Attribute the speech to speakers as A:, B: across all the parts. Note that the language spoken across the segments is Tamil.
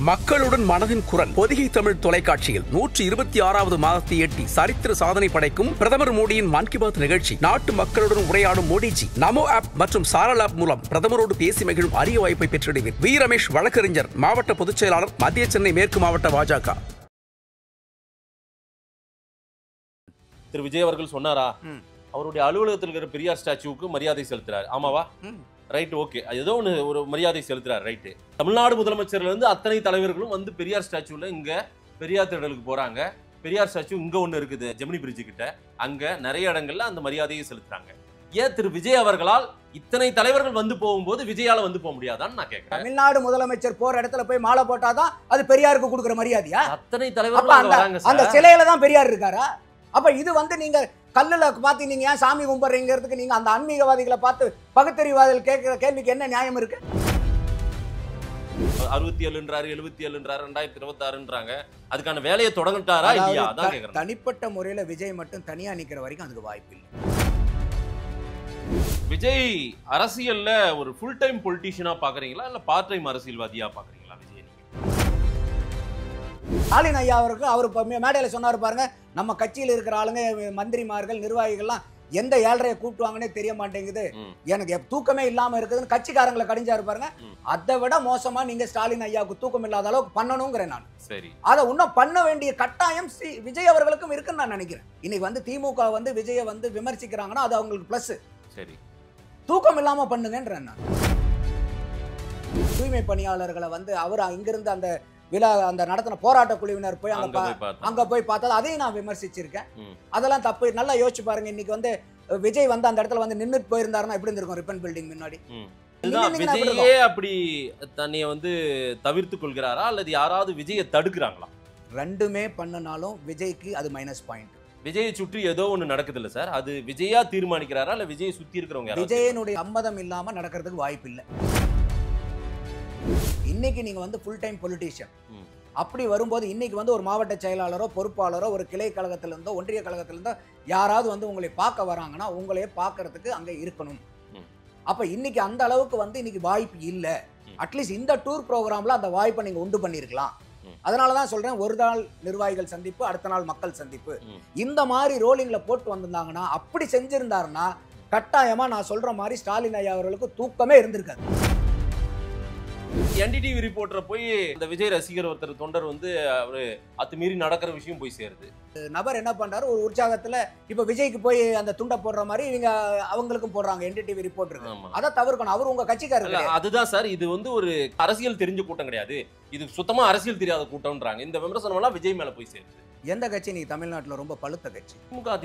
A: மக்களுடன் மனதின் குரல் பொதிகை தமிழ் தொலைக்காட்சியில் 126வது மாதத்தை எட்டி சரித்திர சாதனை படைக்கும் பிரதமர் மோடியின் மன் கி பாத் நிகழ்ச்சி. நாட்டு மக்களுடன் உரையாடும் மோடிஜி நமோ ஆப் மற்றும் சாரல் ஆப் மூலம் பிரதமரோடு பேசி மகிழும் அரிய வாய்ப்பை பெற்றிடுவீர். வி ரமேஷ் வழக்கறிஞர், மாவட்ட பொதுச் செயலாளர், மத்திய சென்னை மேற்கு மாவட்ட பாஜக.
B: திரு விஜய் அவர்கள் சொன்னாரா அவருடைய அலுவலகத்தில் இருக்கிற பெரியார் ஸ்டாச்சுவுக்கு மரியாதை செலுத்துறாரு? ஆமாவா? Right, okay. ஏதோ ஒரு மரியாதை செலுத்துறாரு, ரைட்டு. தமிழ்நாடு முதலமைச்சர்ல இருந்து அத்தனை தலைவர்களும் வந்து பெரியார் ஸ்டாச்சுல இங்க பெரியார் திடலுக்கு போறாங்க. பெரியார் ஸ்டாச்சு இங்க ஒண்ணு இருக்குது ஜெமினி பிரிட்ஜ் கிட்ட, அங்க நிறைய இடங்கள்ல அந்த மரியாதையை செலுத்துறாங்க. ஏன் திரு விஜய் அவர்களால் இத்தனை தலைவர்கள் வந்து போகும்போது விஜயால வந்து போக முடியாதான்னு நான் கேட்கிறேன்.
C: தமிழ்நாடு முதலமைச்சர் போற இடத்துல போய் மாலை போட்டாதான் அது பெரியாருக்கு கொடுக்குற மரியாதையா?
B: அத்தனை தலைவர்கள்
C: அந்த சிலையில தான் பெரியார் இருக்காரா? அப்ப இது வந்து நீங்க கல்லுல பார்த்து நீங்க ஏன் சாமி கும்பிடுறீங்கிறதுக்கு நீங்க அந்த ஆன்மீகவாதிகளை பார்த்து பகுத்தறிவாதிகள் கேட்கிற கேள்விக்கு என்ன நியாயம் இருக்கு?
B: 67ன்றாரு, 77ன்றாரு, 2026ன்றாங்க. அதுக்கான வேலையை தொடங்கிட்டாரா இல்லையா? அதான் கேக்குறேன்.
C: தனிப்பட்ட முறையில விஜய் மட்டும் தனியா நிக்கிற வரைக்கும் அதுக்கு வாய்ப்பு இல்லை.
B: விஜய் அரசியல்ல ஒரு ஃபுல் டைம் பொலிட்டீஷியனா பாக்குறீங்களா இல்ல பார்ட் டைம் அரசியல்வாதியா பாக்குறீங்களா விஜய் நீங்க?
C: ஸ்டாலின் ஐயா அவருக்கு அவர் மேடையில சொன்னாரு பாருங்க, நம்ம கட்சியில் இருக்கிற ஆளுங்க, மந்திரிமார்கள், நிர்வாகிகள்லாம் எந்த ஏழரையை கூப்பிட்டுவாங்கன்னே தெரிய மாட்டேங்குது, எனக்கு தூக்கமே இல்லாம இருக்குதுன்னு கட்சிக்காரங்களை கடிஞ்சாரு பாருங்க. அதை விட மோசமா நீங்க ஸ்டாலின் ஐயாவுக்கு தூக்கம் இல்லாத அளவுக்கு பண்ணணுங்கிறேன் நான்.
B: சரி,
C: அதை இன்னும் பண்ண வேண்டிய கட்டாயம் விஜய் அவர்களுக்கும் இருக்குன்னு நான் நினைக்கிறேன். இன்னைக்கு வந்து திமுக வந்து விஜயை வந்து விமர்சிக்கிறாங்கன்னா அது அவங்களுக்கு பிளஸ்.
B: சரி,
C: தூக்கம் இல்லாம பண்ணுங்கன்றேன் நான். தூய்மை பணியாளர்களை வந்து அவர் இங்கிருந்து அந்த விழா அந்த நடத்தின போராட்ட குழுவினர் போய் அங்க போய் பார்த்தா அதையும் நான் விமர்சிச்சிருக்கேன். அதெல்லாம் தப்பு. நல்லா யோசிச்சு பாருங்க, இன்னைக்கு வந்து விஜய் வந்து அந்த இடத்துல வந்து நின்னுட்டு போயிருந்தாருன்னா எப்படி இருந்திருக்கும்? ரிப்பன் பில்டிங் முன்னாடி
B: விஜயே அப்படி தன்னைய வந்து தவிர்த்து கொள்கிறாரா அல்லது யாராவது விஜயை தடுக்கிறாங்களா?
C: ரெண்டுமே பண்ணனாலும் விஜய்க்கு அது மைனஸ் பாயிண்ட்.
B: விஜயை சுற்றி ஏதோ ஒண்ணு நடக்குது இல்ல சார், அது விஜயா தீர்மானிக்கிறாரா இல்ல விஜயை சுத்தி இருக்கிறவங்க?
C: விஜயனுடைய சம்மதம் இல்லாம நடக்கிறதுக்கு வாய்ப்பு இல்லை. இன்னைக்கு நீங்க வந்து ஃபுல் டைம் பொலிட்டீஷியன் அப்படி வரும்போது இன்னைக்கு வந்து ஒரு மாவட்ட செயலாளரோ பொறுப்பாளரோ ஒரு கிளை கழகத்திலிருந்தோ ஒன்றிய கழகத்திலிருந்தோ யாராவது வந்து உங்களை பார்க்க வராங்கன்னா உங்களையே பார்க்கறதுக்கு அங்க இருக்கணும். அப்ப இன்னைக்கு அந்த அளவுக்கு வந்து இன்னைக்கு வாய்ப்பு இல்லை. அட்லீஸ்ட் இந்த டூர் ப்ரோக்ராம்ல அந்த வாய்ப்பை நீங்க உண்டு பண்ணிருக்கலாம். அதனாலதான் சொல்றேன், ஒரு நாள் நிர்வாகிகள் சந்திப்பு, அடுத்த நாள் மக்கள் சந்திப்பு, இந்த மாதிரி ரோலிங்ல போட்டு வந்திருந்தாங்கன்னா, அப்படி செஞ்சிருந்தாருன்னா கட்டாயமா நான் சொல்ற மாதிரி ஸ்டாலின் ஐயா அவர்களுக்கு தூக்கமே இருந்திருக்காது.
B: என்டிடிவி ரிப்போர்ட்டரை போய் இந்த விஜய் ரசிகர் ஒருத்தர் தொண்டர் வந்து அவரு அத்துமீறி நடக்கிற விஷயம் போய் சேருது.
C: நபர் என்ன பண்றாரு, ஒரு உற்சாகத்துல இப்ப விஜய்க்கு போய் அந்த துண்டை போடுற மாதிரி இவங்க அவங்களுக்கும் போடுறாங்க என்டிடிவி ரிப்போர்ட்டருக்கு. அதை தவிர்க்கணும். அவர் உங்க கட்சிக்காரர்.
B: அதுதான் சார், இது வந்து ஒரு அரசியல் தெரிஞ்ச கூட்டம் கிடையாது, இது சுத்தமா அரசியல் தெரியாத கூட்டம்ன்றாங்க. இந்த விமர்சனம் எல்லாம் விஜய் மேல போய் சேருது.
C: எந்த கட்சி நீ தமிழ்நாட்டுல ரொம்ப பழுத்த கட்சி?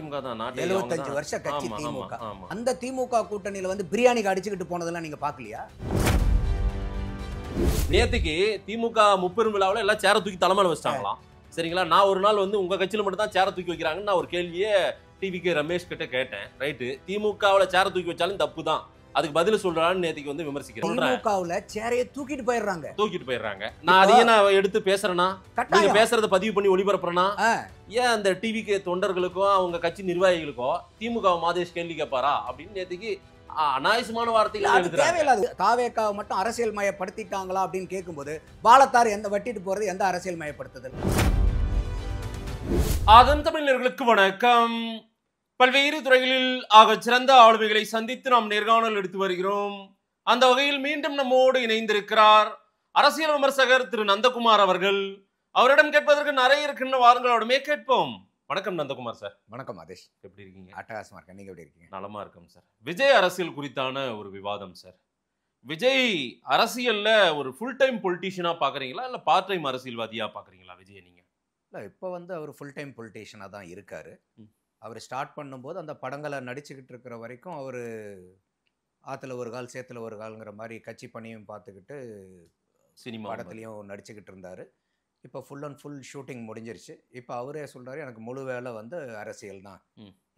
B: திமுக தான்.
C: 75 வருஷ கட்சி திமுக. அந்த திமுக கூட்டணியில வந்து பிரியாணிக்கு அடிச்சுக்கிட்டு போனதெல்லாம் நீங்க பாக்கலையா?
B: நேத்துக்கு திமுக முப்பெரும் விழாவில் எல்லாம் சேர தூக்கி தலைமையில வச்சிட்டாங்களாம். சரிங்களா, நான் ஒரு நாள் வந்து உங்க கட்சியில மட்டும் தான் சேர தூக்கி வைக்கிறாங்கன்னு நான் ஒரு கேள்வியே டிவிக்கு ரமேஷ் கிட்ட கேட்டேன். ரைட்டு, திமுகவில் சேர தூக்கி வச்சாலும் தப்பு தான், அதுக்கு பதில் சொல்றான்னு நேத்துக்கு வந்து விமர்சிக்கிறேன்.
C: திமுகவுல சேரையை தூக்கிட்டு போயிடுறாங்க.
B: நான் அதையே நான் எடுத்து பேசுறேன்னா, நீங்க பேசுறத பதிவு பண்ணி ஒளிபரப்புறேன்னா, ஏன் அந்த டிவிக்கு தொண்டர்களுக்கோ அவங்க கட்சி நிர்வாகிகளுக்கோ திமுக மாதேஷ் கேள்வி கேட்பாரா அப்படின்னு நேத்துக்கு அநாயசமான வார்த்தைகள்
C: தேவையில்லாது. தாவேக்காவை மட்டும் அரசியல் மயப்படுத்திட்டாங்களா அப்படின்னு கேட்கும்போது பாலத்தார் எந்த வட்டிட்டு போறது எந்த அரசியல் மயப்படுத்துதல்?
B: அதன் தமிழர்களுக்கு வணக்கம். பல்வேறு துறைகளில் ஆக சிறந்த ஆளுமைகளை சந்தித்து நாம் நேர்காணல் எடுத்து வருகிறோம். அந்த வகையில் மீண்டும் நம்மோடு இணைந்திருக்கிறார் அரசியல் விமர்சகர் திரு நந்தகுமார் அவர்கள். அவரிடம் கேட்பதற்கு நிறைய இருக்குன்னு வாருங்களோடமே கேட்போம். வணக்கம் நந்தகுமார் சார்.
C: வணக்கம் ஆதேஷ்,
B: எப்படி இருக்கீங்க?
C: அட்டகாசமா இருக்கேன், நீங்க எப்படி இருக்கீங்க?
B: நலமா இருக்கும் சார். விஜய் அரசியல் குறித்தான ஒரு விவாதம் சார். விஜய் அரசியல்ல ஒரு ஃபுல் டைம் பொலிட்டீஷியனா பாக்குறீங்களா இல்ல பார்ட் டைம் அரசியல்வாதியா பாக்குறீங்களா விஜய் நீங்க?
C: இல்ல, இப்போ வந்து அவர் ஃபுல் டைம் பொலிட்டீஷியனா தான் இருக்காரு. அவர் ஸ்டார்ட் பண்ணும்போது அந்த படங்களை நடிச்சுக்கிட்டு இருக்கிற வரைக்கும் அவர் ஆத்துல ஒரு கால் சேத்துல ஒரு கால்ங்கிற மாதிரி கட்சி பணியும் பார்த்துக்கிட்டு சினிமா படத்துலையும் நடிச்சுக்கிட்டு இருந்தாரு. இப்போ ஃபுல் அண்ட் ஃபுல் ஷூட்டிங் முடிஞ்சிருச்சு. இப்போ அவரே சொல்றாரு, எனக்கு முழு வேலை வந்து அரசியல் தான்,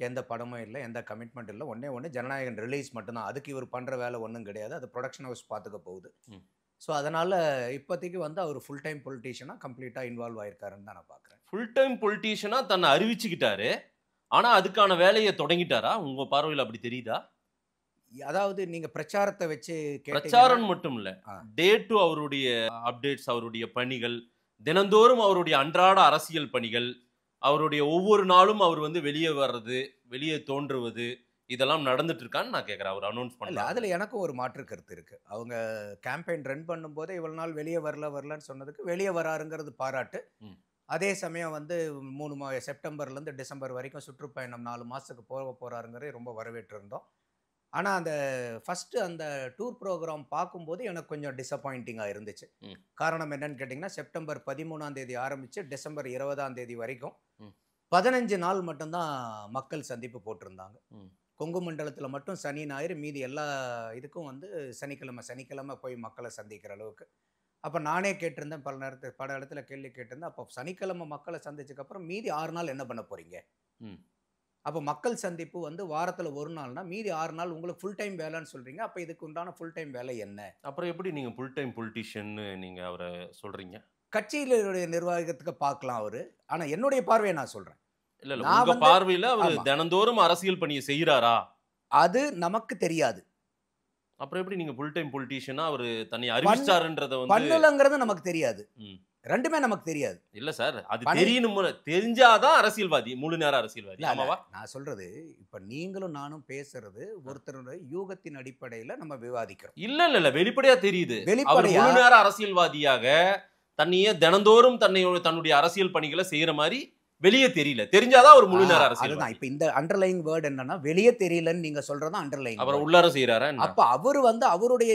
C: எந்த படமும் இல்லை, எந்த கமிட்மெண்ட் இல்லை, ஒன்று ஜனநாயகன் ரிலீஸ் மட்டும்தான், அதுக்கு இவர் பண்ணுற வேலை ஒன்றும் கிடையாது, அது ப்ரொடக்ஷன் ஹவுஸ் பார்த்துக்க போகுது. ஸோ அதனால் இப்போதைக்கு வந்து அவர் ஃபுல் டைம் பொலிட்டீஷியனாக கம்ப்ளீட்டாக இன்வால்வ் ஆயிருக்காருன்னு தான் நான் பார்க்குறேன்.
B: ஃபுல் டைம் பொலிட்டீஷியனாக தன்னை அறிவிச்சுக்கிட்டாரு, ஆனால் அதுக்கான வேலையை தொடங்கிட்டாரா? உங்கள் பார்வையில் அப்படி தெரியுதா?
C: அதாவது நீங்க பிரச்சாரத்தை வச்சு
B: பிரச்சாரம் மட்டும் இல்ல,
C: ஆ.
B: டே டு அவருடைய அப்டேட்ஸ், அவருடைய பணிகள், தினந்தோறும் அவருடைய அன்றாட அரசியல் பணிகள், அவருடைய ஒவ்வொரு நாளும் அவர் வந்து வெளியே வர்றது, வெளியே தோன்றுவது, இதெல்லாம் நடந்துட்டு இருக்கான்னு நான் கேட்கறேன். அவர் அனௌன்ஸ்
C: இல்ல
B: பண்ணல.
C: அதுல எனக்கும் ஒரு மாற்று கருத்து இருக்கு. அவங்க கேம்பெயின் ரன் பண்ணும்போதே இவ்வளவு நாள் வெளியே வரலன்னு சொன்னதுக்கு வெளியே வராருங்கிறது பாராட்டு.
B: ம்.
C: அதே சமயம் வந்து 3 செப்டம்பர்ல இருந்து டிசம்பர் வரைக்கும் சுற்றுப்பயணம் 4 மாசத்துக்கு போக போறாருங்கிறதே ரொம்ப வரவேற்று இருந்தோம். ஆனா அந்த ஃபர்ஸ்ட் அந்த டூர் ப்ரோக்ராம் பார்க்கும்போது எனக்கு கொஞ்சம் டிசப்பாயிண்டிங்கா இருந்துச்சு.
B: ம்.
C: காரணம் என்னன்னு கேட்டிங்கன்னா, செப்டம்பர் 13ஆம் தேதி ஆரம்பிச்சு டிசம்பர் 20ஆம் தேதி வரைக்கும்
B: ம்.
C: 15 நாள் மட்டும்தான் மக்கள் சந்திப்பு போட்டிருந்தாங்க.
B: ம்.
C: கொங்கு மண்டலத்தில் மட்டும் சனி ஞாயிறு, மீதி எல்லா இதுக்கும் வந்து சனிக்கிழமை போய் மக்களை சந்திக்கிற அளவுக்கு. அப்போ நானே கேட்டிருந்தேன், பல இடத்துல கேள்வி கேட்டிருந்தேன். அப்போ சனிக்கிழமை மக்களை சந்திச்சதுக்கப்புறம் மீதி 6 நாள் என்ன பண்ண போறீங்க?
B: ம்.
C: அப்போ மக்கள் சந்திப்பு வந்து வாரத்தில் ஒரு நாள்னா மீதி 6 நாள் உங்களுக்கு ஃபுல் டைம் வேலைன்னு சொல்றீங்க. அப்போ இதுக்கு உண்டான ஃபுல் டைம் வேலை என்ன?
B: அப்புறம் எப்படி நீங்க ஃபுல் டைம் பொலிட்டிஷியன் நீங்க அவரை சொல்றீங்க?
C: கட்சியிலுடைய நிர்வாகத்துக்கு பார்க்கலாம் அவரு. ஆனா என்னுடைய பார்வையை நான் சொல்றேன்.
B: இல்ல இல்ல,
C: நான்
B: உங்க
C: வந்து-
B: பார்வையில அவர்
C: ஆமா.
B: தினந்தோறும் அரசியல் பணியை செய்யறாரா?
C: அது நமக்கு தெரியாது.
B: அப்புறம் எப்படி நீங்க ஃபுல் டைம் பொலிட்டிஷியனா அவர் தன்னை அறிவிச்சாருன்றத வந்து
C: பண்ணலங்கிறது நமக்கு தெரியாது.
B: ம்.
C: ரெண்டுமே நமக்கு தெரியாது.
B: இல்ல சார், அது
C: பணி-
B: தெரியணும், தெரிஞ்சாதான் அரசியல்வாதி, முழு நேர அரசியல்வாதி.
C: இல்ல,
B: ஆமாவா?
C: நான் சொல்றது இப்ப நீங்களும் நானும் பேசுறது ஒருத்தருடைய யூகத்தின் அடிப்படையில நம்ம விவாதிக்கிறோம்.
B: இல்ல இல்ல இல்ல, வெளிப்படையா தெரியுது. அவர்
C: வெளிப்படையா
B: முழு நேர அரசியல்வாதியாக தன்னையே தினந்தோறும் தன்னுடைய அரசியல் பணிகளை செய்யற மாதிரி வெளியே தெரியல. தெரிஞ்சாதான் ஒரு முழு நேர
C: அதுதான்.
B: அரசியல்வாதி.
C: இப்ப இந்த அண்டர்லைங் வேர்ட் என்னன்னா, வெளியே தெரியலன்னு நீங்க சொல்றதா அண்டர்லைங்.
B: அவர் உள்ளார செய்யறாரா என்ன?
C: அப்ப அவரு வந்து அவருடைய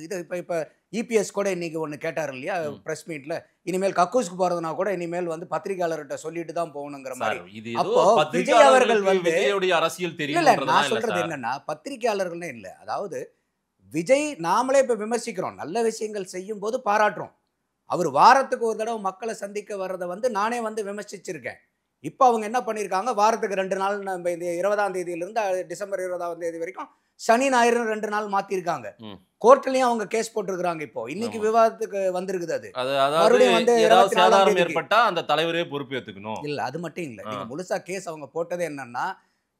C: இது இப்ப இபிஎஸ் கூட இன்னைக்கு ஒண்ணு கேட்டாரு இல்லையா பிரஸ் மீட்ல, இனிமேல் கக்கூஸ்க்கு போறதுனா கூட இனிமேல் வந்து பத்திரிகையாளர்கிட்ட சொல்லிட்டு தான் போகணுங்கிற மாதிரி.
B: சார், இது ஏதோ
C: அப்போ விஜய் அவர்கள்
B: பத்திரிகையாளர்களுக்கு
C: வந்து
B: விஜயுடைய அரசியல்
C: இல்ல
B: தெரியும்.
C: நான் சொல்றது என்னன்னா, பத்திரிகையாளர்கள்னே இல்ல, அதாவது விஜய் நாமளே இப்ப விமர்சிக்கிறோம், நல்ல விஷயங்கள் செய்யும் போது பாராட்டுறோம். அவர் வாரத்துக்கு ஒரு தடவை மக்களை சந்திக்க வர்றதை வந்து நானே வந்து விமர்சிச்சிருக்கேன். இப்போ அவங்க என்ன பண்ணியிருக்காங்க, வாரத்துக்கு 2 நாள், நம்ம இந்த 20ஆம் தேதியிலிருந்து டிசம்பர் 20ஆம் தேதி வரைக்கும் சனி ஞாயிறு 2 நாள் மாத்திருக்காங்க.
B: ம்.
C: கோர்ட்லயும் அவங்க கேஸ் போட்டிருக்காங்க. இப்போ இன்னைக்கு
B: ஆமா.
C: விவாதத்துக்கு வந்திருக்குது. அது
B: அதாவது
C: மறுபடியும் வந்து
B: ஏதாவது
C: 24ஆம்
B: சேதாரம்
C: தேதிக்கு.
B: ஏற்பட்டா அந்த தலைவரே பொறுப்பேற்றுக்கணும்.
C: இல்ல அது மட்டும் இல்ல,
B: ஆ.
C: நீங்க முழுசா கேஸ் அவங்க போட்டது என்னன்னா,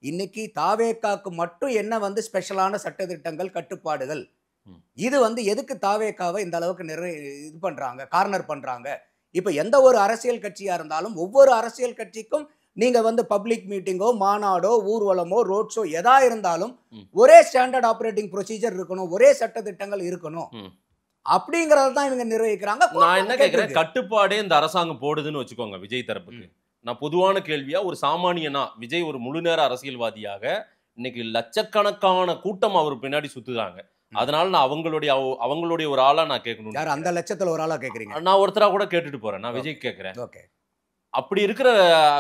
C: இன்னைக்கு தாவேக்காக்கு மட்டும் என்ன வந்து ஸ்பெஷலான சட்டதிட்டங்கள், கட்டுப்பாடுகள்,
B: ம்.
C: இது வந்து எதுக்கு தாவேக்காவை இந்த அளவுக்கு இது பண்றாங்க, கார்னர் பண்றாங்க. இப்ப எந்த ஒரு அரசியல் கட்சியா இருந்தாலும் ஒவ்வொரு அரசியல் கட்சிக்கும் நீங்க வந்து பப்ளிக் மீட்டிங்கோ, மாநாடோ, ஊர்வலமோ, ரோட் ஷோ எதா இருந்தாலும்
B: ம்.
C: ஒரே ஸ்டாண்டர்ட் ஆபரேட்டிங் ப்ரொசீஜர் இருக்கணும், ஒரே சட்டதிட்டங்கள் இருக்கணும்.
B: ம்.
C: அப்படிங்கறத தான் இவங்க நிர்வகிக்கிறாங்க.
B: நான் என்ன கேட்கிறேன், கட்டுப்பாடே இந்த அரசாங்கம் போடுதுன்னு வச்சுக்கோங்க விஜய் தரப்புக்கு. நான் பொதுவான கேள்வியா, ஒரு சாமானியனா விஜய் ஒரு முழு நேர அரசியல்வாதியாக இன்னைக்கு லட்சக்கணக்கான கூட்டம் அவர் பின்னாடி சுத்துதாங்க. அதனால நான் அவங்களுடைய ஒரு ஆளா நான் கேட்கணும்.
C: யார் அந்த லட்சத்துல ஒரு ஆளா கேக்குறீங்க?
B: நான் ஒருத்தரா கூட கேட்டுட்டு போறேன். நான் விஜய் கேட்கிறேன்,
C: ஓகே.
B: அப்படி இருக்கிற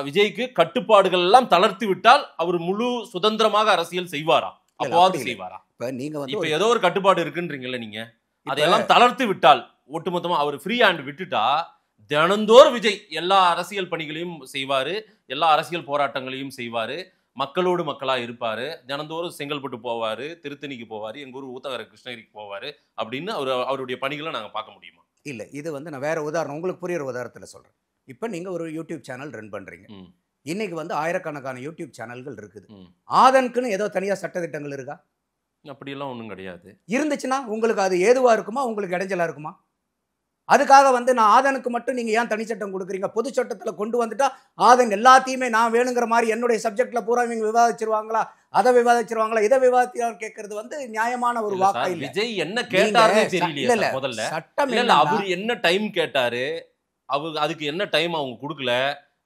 B: விஜய்க்கு கட்டுப்பாடுகள் எல்லாம் தளர்த்தி விட்டால் அவர் முழு சுதந்திரமாக அரசியல் செய்வாரா? அப்பவாது
C: அப்படி இல்ல.
B: செய்வாரா?
C: இப்ப நீங்க வந்து
B: இப்ப ஏதோ ஒரு கட்டுப்பாடு இருக்குன்றீங்கல்ல நீங்க,
C: இப்ப-
B: அதையெல்லாம் தளர்த்தி விட்டால், ஒட்டுமொத்தமா அவர் ஃப்ரீ ஹேண்ட் விட்டுட்டா, தினந்தோறும் விஜய் எல்லா அரசியல் பணிகளையும் செய்வாரு, எல்லா அரசியல் போராட்டங்களையும் செய்வாரு, மக்களோடு மக்களா இருப்பாரு, தினந்தோறும் செங்கல்பட்டு போவாரு, திருத்தணிக்கு போவாரு, எங்க ஊர் ஊத்தங்கரை கிருஷ்ணகிரிக்கு போவாரு அப்படின்னு அவருடைய பணிகளை நாங்க பார்க்க முடியுமா?
C: இல்ல, இது வந்து நான் வேற உதாரணம் உங்களுக்கு புரியுற உதாரணத்துல சொல்றேன். இப்ப நீங்க ஒரு யூடியூப் சேனல் ரன் பண்றீங்க.
B: ம்.
C: இன்னைக்கு வந்து ஆயிரக்கணக்கான யூடியூப் சேனல்கள் இருக்குது.
B: ம்.
C: ஆதனுக்குன்னு ஏதோ தனியா சட்டதிட்டங்கள் இருக்கா?
B: அப்படியெல்லாம் ஒண்ணும் கிடையாது.
C: இருந்துச்சுன்னா உங்களுக்கு அது ஏதுவா இருக்குமா, உங்களுக்கு இடைஞ்சலா இருக்குமா? அதுக்காக வந்து நான் ஆதனுக்கு மட்டும் நீங்க ஏன் தனி சட்டம் கொடுக்குறீங்க? பொது சட்டத்துல கொண்டு வந்துட்டா ஆதன் எல்லாத்தையுமே நான் வேணுங்கிற மாதிரி என்னுடைய சப்ஜெக்ட்ல பூரா இவங்க விவாதிச்சிருவாங்களா, அதை விவாதிச்சிருவாங்களா, இதை விவாதிச்சான்னு கேட்கறது வந்து நியாயமான ஒரு
B: இல்ல
C: வாக்கா
B: சார்,
C: இல்ல.
B: விஜய் என்ன கேட்டாருன்னே
C: நீங்க
B: தெரியலையே
C: இல்ல,
B: சார் முதல்ல.
C: சட்டம்
B: இல்ல இல்ல,
C: என்னன்னா-
B: அவர் என்ன டைம் கேட்டாரு, அதுக்கு என்ன டைம் அவங்க கொடுக்கல,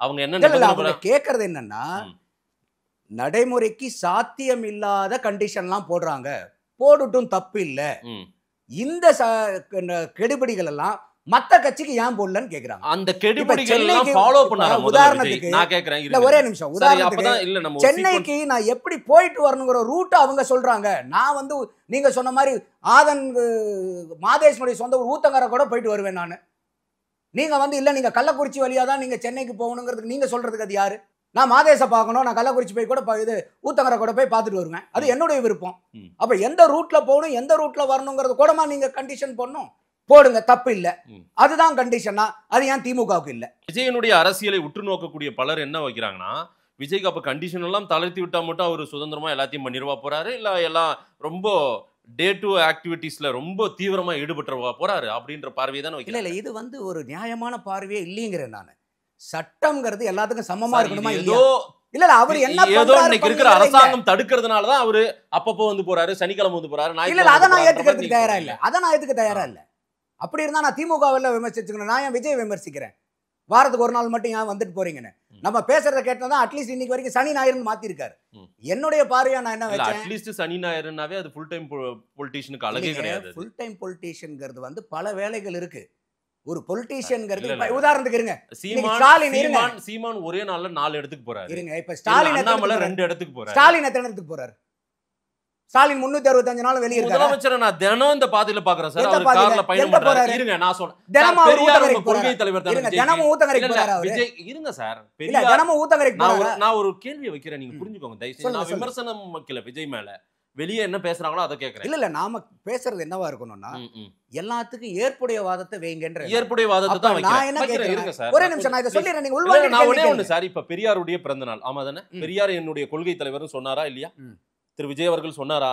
B: அவங்க என்ன
C: இல்ல, இல்ல,
B: நிபந்தனை
C: அவங்க கேட்கறது என்னன்னா,
B: ம்.
C: நடைமுறைக்கு சாத்தியம் இல்லாத கண்டிஷன்லாம் போடுறாங்க, போடட்டும், தப்பு இல்ல.
B: ம்.
C: இந்த கெடுபிடிகள் எல்லாம் மத்த கட்சிக்கு ஏன் போடலன்னு கேக்குறாங்க.
B: அந்த கெடுபிடிகள் எல்லாம்
C: சென்னைக்கு
B: ஃபாலோ பண்ணாரா முதல்ல
C: உதாரணத்துக்கு-
B: விஜய்? நான் கேக்குறேன்,
C: இல்ல ஒரே நிமிஷம்,
B: சரி,
C: உதாரணத்துக்கு
B: அப்பதான் இல்ல நம்ம ஒரு
C: சென்னைக்கு நான் எப்படி போயிட்டு வரணுங்கிற ரூட் அவங்க சொல்றாங்க. நான் வந்து நீங்க சொன்ன மாதிரி ஆதன் மாதேஸ்வரி சொந்த ஊர் ஊத்தங்கரை கூட போயிட்டு வருவேன் நான். நீங்க வந்து இல்ல நீங்க கள்ளக்குறிச்சி வழியா தான் நீங்க சென்னைக்கு போகணுங்கிறதுக்கு நீங்க சொல்றதுக்கு அது யாரு? நான் மாதேச பார்க்கணும், நான் கள்ளக்குறிச்சி போய் கூட இது ஊத்தங்கரை கூட போய் பார்த்துட்டு வருவேன், அது என்னுடைய விருப்பம்.
B: ம்.
C: அப்ப எந்த ரூட்ல போகணும், எந்த ரூட்ல வரணுங்கிறது கூடமா நீங்க கண்டிஷன் பண்ணும், போடுங்க, தப்பு இல்ல.
B: ம்.
C: அதுதான் கண்டிஷனா, அது ஏன் திமுகவுக்கு இல்ல?
B: விஜயனுடைய அரசியலை உற்று நோக்கக்கூடிய பலர் என்ன வைக்கிறாங்கன்னா, விஜய்க்கு அப்ப கண்டிஷன் எல்லாம் தளர்த்தி விட்டா மட்டும் அவர் சுதந்திரமா எல்லாத்தையும் பண்ணிடுவா போறாரு, இல்ல எல்லாம் ரொம்ப டே டு ஆக்டிவிட்டீஸ்ல ரொம்ப தீவிரமா ஈடுபட்டுருவா போறாரு அப்படின்ற பார்வையை தானே
D: இல்ல
B: வைக்கிறேன்.
D: இது வந்து ஒரு நியாயமான பார்வையே இல்லைங்கிறேன் நான். சட்டம்ங்கிறது எல்லாத்துக்கும் சமமா
B: சார்,
D: இருக்கணுமா
B: இது
D: இல்லையா? இல்ல அவர் என்ன
B: ஏதோ
D: பண்றாரு
B: இன்னைக்கு இருக்கிற
D: பண்ணலைங்க.
B: அரசாங்கம் தடுக்கிறதுனால தான் அவரு அப்பப்போ வந்து போறாரு, சனிக்கிழமை வந்து போறாரு,
D: இல்ல அதை நான் ஏத்துக்கிறதுக்கு
B: ஞாயிற்றுக்கிழமை
D: தயாரா இல்ல. அதை நான் ஏத்துக்க தயாரா இல்ல. அப்படி இருந்தா நான் திமுகவில் விமர்சிச்சுக்கணும். நான் ஏன் விஜய் விமர்சிக்கிறேன்? வாரத்துக்கு ஒரு நாள் மட்டும் ஏன் வந்துட்டு போறீங்கன்னு நம்ம பேசுறத கேட்டதான் அட்லீஸ்ட் இன்னைக்கு வரைக்கும் சனி ஞாயிறுன்னு மாத்திருக்காரு. என்னுடைய பார்வையா நான் என்ன வச்சேன்,
B: அட்லீஸ்ட் சனி ஞாயிறுனாவே அது ஃபுல் டைம் பொலிட்டிஷியனுக்கு அழகே கிடையாது.
D: ஃபுல் டைம் பொலிட்டீஷியன்ங்கிறது வந்து பல வேலைகள் இருக்கு. ஒரு பொலிட்டீஷியன்ங்கிறது
B: இல்ல, இல்ல.
D: உதாரணத்துக்கு இருங்க,
B: சீமான்
D: இருங்க.
B: சீமான் ஒரே நாள்ல 4 இடத்துக்கு போறாரு.
D: இருங்க இப்ப ஸ்டாலின்
B: அண்ணாமலை 2 இடத்துக்கு போறாரு.
D: ஸ்டாலின் எத்தனை இடத்துக்கு போறாரு? ஸ்டாலின் 365 நாள் வெளியே இருக்காரு.
B: முதலமைச்சரை நான் தினம் இந்த பாதையில பாக்குறேன் சார்.
D: எந்த
B: அவர்
D: பாதையில?
B: கார்ல பயணம்
D: எங்க
B: பண்றாரு.
D: போறாரு?
B: இருங்க நான் சொல்றேன்.
D: தினமும் அவர்
B: பெரியார்
D: ஊத்தங்கரைக்கு
B: கொள்கை
D: போறாரு.
B: தலைவர் தானே
D: இருங்க,
B: விஜய்.
D: தினமும் ஊத்தங்கரைக்கு
B: இல்ல,
D: போறாரு அவரு.
B: விஜய் இருங்க சார்.
D: இல்ல
B: பெரியார்
D: தினமும் ஊத்தங்கரைக்கு போறாரு.
B: நான் ஒரு கேள்வி வைக்கிறேன், நீங்க புரிஞ்சுக்கோங்க தயவு செஞ்சு.
D: சொல்லுங்க,
B: நான் விமர்சனம் வைக்கல விஜய் மேல. வெளியே என்ன பேசுறாங்களோ அதை கேக்குறேன்.
D: இல்ல நாம பேசுறது என்னவா இருக்கணும்னா எல்லாத்துக்கும் ஏற்புடைய வாதத்தை வைங்கன்ற.
B: ஏற்புடைய வாதத்தை
D: அப்ப
B: தான்
D: நான் என்ன
B: வைக்கிறேன்.
D: கேக்குறேன்,
B: இருங்க சார்.
D: ஒரே நிமிஷம் நான் இதை சொல்லிடுறேன், நீங்க
B: இல்ல,
D: உள்வாங்கிட்டு
B: நான்
D: கேள்வி
B: ஒண்ணே ஒண்ணு
D: கேளுங்க.
B: சார். இப்ப பெரியாருடைய பிறந்த நாள், ஆமா தானே? பெரியார் என்னுடைய கொள்கை தலைவர்னு சொன்னாரா இல்லையா? திரு விஜய் அவர்கள் சொன்னாரா?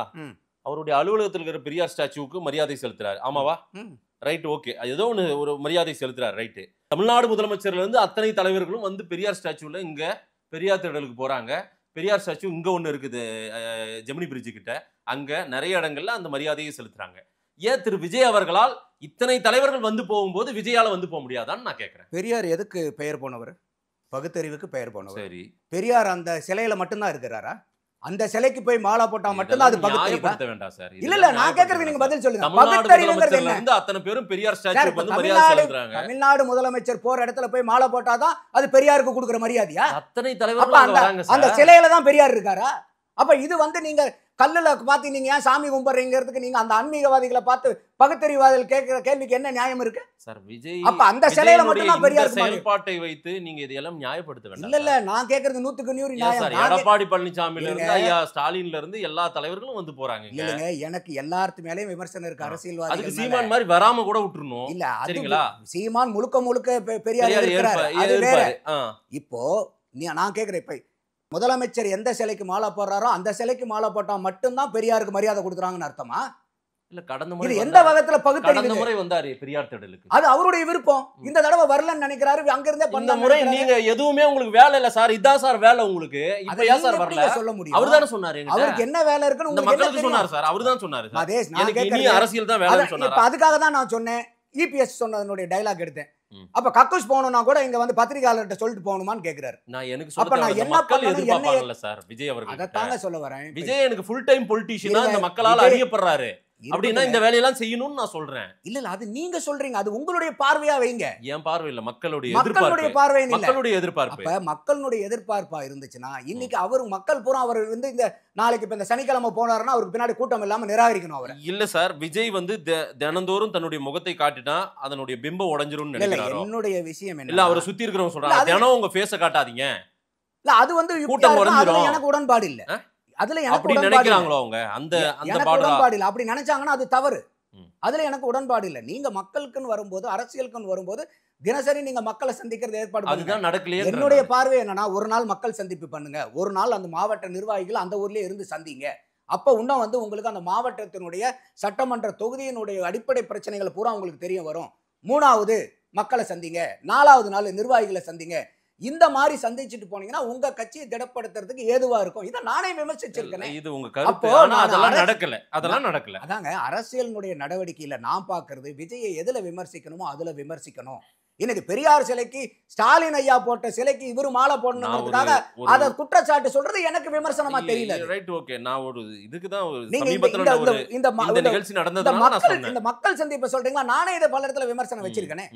B: அவருடைய அலுவலகத்தில் இருக்கிற பெரியார் ஸ்டாச்சுவுக்கு மரியாதை செலுத்துறாரு, ஆமாவா? Right, okay. ஏதோ ஒரு மரியாதை செலுத்துறாரு, ரைட்டு. தமிழ்நாடு முதலமைச்சர்ல இருந்து அத்தனை தலைவர்களும் வந்து பெரியார் ஸ்டாச்சுல இங்க பெரியார் திடலுக்கு போறாங்க. பெரியார் ஸ்டாச்சு இங்க ஒண்ணு இருக்குது, ஜெமினி பிரிட்ஜு கிட்ட. அங்க நிறைய இடங்கள்ல அந்த மரியாதையை செலுத்துறாங்க. ஏன் திரு விஜய் அவர்களால் இத்தனை தலைவர்கள் வந்து போகும்போது விஜயால வந்து போக முடியாதான்னு நான் கேட்கிறேன்.
D: பெரியார் எதுக்கு பெயர் போனவர்? பகுத்தறிவுக்கு பெயர் போனவர்.
B: சரி,
D: பெரியார் அந்த சிலையில மட்டும்தான் இருக்கிறாரா? அந்த சிலைக்கு போய் மாலா போட்டா மட்டும்தான் அது பகுத்தறிவு?
B: நியாயப்படுத்த வேண்டாம் சார்.
D: இல்ல நான் கேக்குறதுக்கு நீங்க பதில் சொல்லுங்க.
B: தமிழ்நாடு
D: பகுத்தறிவுங்கிறது
B: முதலமைச்சர்ல
D: என்ன?
B: இருந்து அத்தனை பேரும் பெரியார்
D: சார்,
B: ஸ்டாச்சுக்கு
D: இப்ப
B: வந்து மரியாதை செலுத்துறாங்க.
D: தமிழ்நாடு முதலமைச்சர் போற இடத்துல போய் மாலை போட்டாதான் அது பெரியாருக்கு கொடுக்குற மரியாதையா?
B: அத்தனை
D: அப்ப
B: தலைவர்கள்
D: அந்த
B: வராங்க
D: அந்த
B: சார்.
D: சிலையில தான் பெரியார் இருக்காரா? அப்ப இது வந்து நீங்க கல்லுல பார்த்து நீங்க ஏன் சாமி கும்பிடுறீங்கிறதுக்கு நீங்க அந்த ஆன்மீகவாதிகளை பார்த்து பகுத்தறிவாதிகள் கேட்கிற கேள்விக்கு என்ன நியாயம் இருக்கு?
B: சார், விஜய்
D: அப்ப அந்த சிலையில மட்டும் தான் பெரியார்
B: செயல்பாட்டை வைத்து நீங்க இதெல்லாம் நியாயப்படுத்த வேண்டாம்.
D: இல்ல நான் கேக்குறது 100க்கு 100
B: சார்,
D: நியாயம்.
B: எடப்பாடி பழனிசாமில இருந்து
D: இருங்க.
B: ஐயா ஸ்டாலின்ல இருந்து எல்லா தலைவர்களும் வந்து போறாங்க.
D: இல்லங்க, எனக்கு எல்லாத்து மேலயும் விமர்சனம் இருக்கு
B: அதுக்கு
D: அரசியல்வாதிகள் மேல.
B: சீமான் மாதிரி வராம கூட விட்டுறணும்.
D: இல்ல அது
B: சரிங்களா?
D: சீமான் முழுக்க பெரியார் இருக்கிறாரு, அது வேற. இப்போ நான் கேக்குறேன், இப்ப முதலமைச்சர் எந்த சிலைக்கு மாலை போடுறாரோ அந்த சிலைக்கு மாலை போட்டா மட்டும்தான் பெரியாருக்கு மரியாதை கொடுக்குறாங்கன்னு அர்த்தமா?
B: இல்ல, கடந்த
D: இது
B: முறை
D: எந்த வகத்துல
B: கடந்த
D: பகுத்தறிவு?
B: முறை வந்தாரு பெரியார் திடலுக்கு.
D: அது அவருடைய விருப்பம். இந்த தடவை வரலன்னு நினைக்கிறாரு, அங்க இருந்தே
B: இந்த
D: பண்ண
B: முறை நீங்க எதுவுமே உங்களுக்கு வேலை இல்ல சார். இதான் சார் வேலை உங்களுக்கு. இப்ப ஏன் சார் வரல?
D: சொல்ல முடியும்.
B: அவர்தானே சொன்னாரு என்கிட்ட.
D: அவருக்கு என்ன வேலை இருக்குன்னு
B: இந்த
D: உங்களுக்கு என்ன
B: மக்களுக்கு
D: தெரியும்?
B: சொன்னாரு சார். அவர்தான் சொன்னாரு சார்.
D: மதேஷ், நான்
B: எனக்கு இனி
D: கேக்குறது
B: அரசியல் தான் வேலைன்னு
D: இப்ப
B: சொன்னாரு.
D: அதுக்காக தான் நான் சொன்னேன். இபிஎஸ் சொன்னதனுடைய டயலாக் எடுத்தேன். அப்ப கக்கூஸ் போகணும்னா கூட இங்க வந்து பத்திரிகையாளர்கிட்ட சொல்லிட்டு போகணுமான்னு கேக்குறாரு.
B: நான் எனக்கு
D: அப்ப
B: சொல்ல
D: நான்
B: தேவையில்ல.
D: என்ன
B: மக்கள்
D: பண்ணணும்,
B: எதிர்பார்ப்பாங்கல்ல சார் விஜய் அவர்கள்.
D: அதைத்தாங்க சொல்ல வரேன்.
B: விஜய் எனக்கு ஃபுல் டைம் பொலிட்டீஷியனா இந்த மக்களால்
D: விஜய்
B: அறியப்படுறாரு அப்படின்னா இந்த வேலையெல்லாம் செய்யணும்னு நான் சொல்றேன்.
D: இல்ல அது நீங்க சொல்றீங்க, அது உங்களுடைய பார்வையா வைங்க.
B: என் பார்வை இல்ல, மக்களுடைய
D: மக்களுடைய
B: எதிர்பார்ப்பு.
D: பார்வை இல்ல.
B: மக்களுடைய எதிர்பார்ப்பு.
D: அப்ப மக்களுடைய எதிர்பார்ப்பா இருந்துச்சுன்னா இன்னைக்கு அவரு மக்கள் பூரா அவர் வந்து இந்த நாளைக்கு இப்ப இந்த சனிக்கிழமை போனாருன்னா அவருக்கு பின்னாடி கூட்டம் இல்லாம நிராகரிக்கணும் அவரை.
B: இல்ல சார், விஜய் வந்து தினந்தோறும் தன்னுடைய முகத்தை காட்டினா அதனுடைய பிம்பம் உடைஞ்சிரும்னு
D: இல்ல
B: நினைக்கிறாரோ?
D: என்னுடைய விஷயம்
B: இல்ல
D: என்ன,
B: அவரை சுத்தி இருக்கிறவங்க சொல்றாங்க தினம் உங்க ஃபேஸ காட்டாதீங்க.
D: இல்ல அது வந்து
B: கூட்டம் உடைஞ்சிரும்.
D: எனக்கு உடன்பாடு இல்ல. அதுல எனக்கு
B: அப்படி
D: உடன்பாடு
B: நினைக்கிறாங்களோ அவங்க? அந்த
D: எனக்கு
B: பாடா
D: உடன்பாடு இல்ல. அப்படி நினைச்சாங்கன்னா அது தவறு. அதுல எனக்கு உடன்பாடு இல்ல. நீங்க மக்களுக்குன்னு வரும்போது, அரசியலுக்குன்னு வரும்போது தினசரி நீங்க மக்களை சந்திக்கிறது ஏற்பாடு பண்ணுங்க.
B: அதுதான் நடக்கலையே.
D: என்னுடைய பார்வை என்னன்னா, ஒரு நாள் மக்கள் சந்திப்பு பண்ணுங்க, ஒரு நாள் அந்த மாவட்ட நிர்வாகிகள் அந்த ஊர்லயே இருந்து சந்திங்க. அப்ப இன்னும் வந்து உங்களுக்கு அந்த மாவட்டத்தினுடைய சட்டமன்ற தொகுதியினுடைய அடிப்படை பிரச்சனைகள் பூரா உங்களுக்கு தெரிய வரும். 3வது மக்களை சந்திங்க, 4வது நாள் நிர்வாகிகளை சந்திங்க. இந்த மாதிரி சந்திச்சுட்டு போனீங்கன்னா உங்க கட்சியை திடப்படுத்துறதுக்கு ஏதுவா இருக்கும். இதை நானே விமர்சிச்சிருக்கேன்.
B: இது உங்க கருத்து. ஆனா அதெல்லாம் நடக்கல. அதெல்லாம் நடக்கல.
D: அதாங்க அரசியலினுடைய நடவடிக்கையில நான் பாக்குறது, விஜயை எதுல விமர்சிக்கணுமோ அதுல விமர்சிக்கணும். இன்னைக்கு பெரியார் சிலைக்கு ஸ்டாலின் ஐயா போட்ட சிலைக்கு இவரு மாலை போடணும்ன்றதுக்காக அத குற்றச்சாட்டு சொல்றது எனக்கு விமர்சனமா தெரியல.
B: Right, okay. நான் ஒரு இதுக்கு தான்
D: நீங்க
B: சமீபத்துல இந்த நிகழ்ச்சி நடந்ததுனால நான் சொன்னேன்.
D: இந்த மக்கள் சந்திப்பை சொல்றீங்களா? நானே இதை பல இடத்துல விமர்சனம் வச்சிருக்கேனே.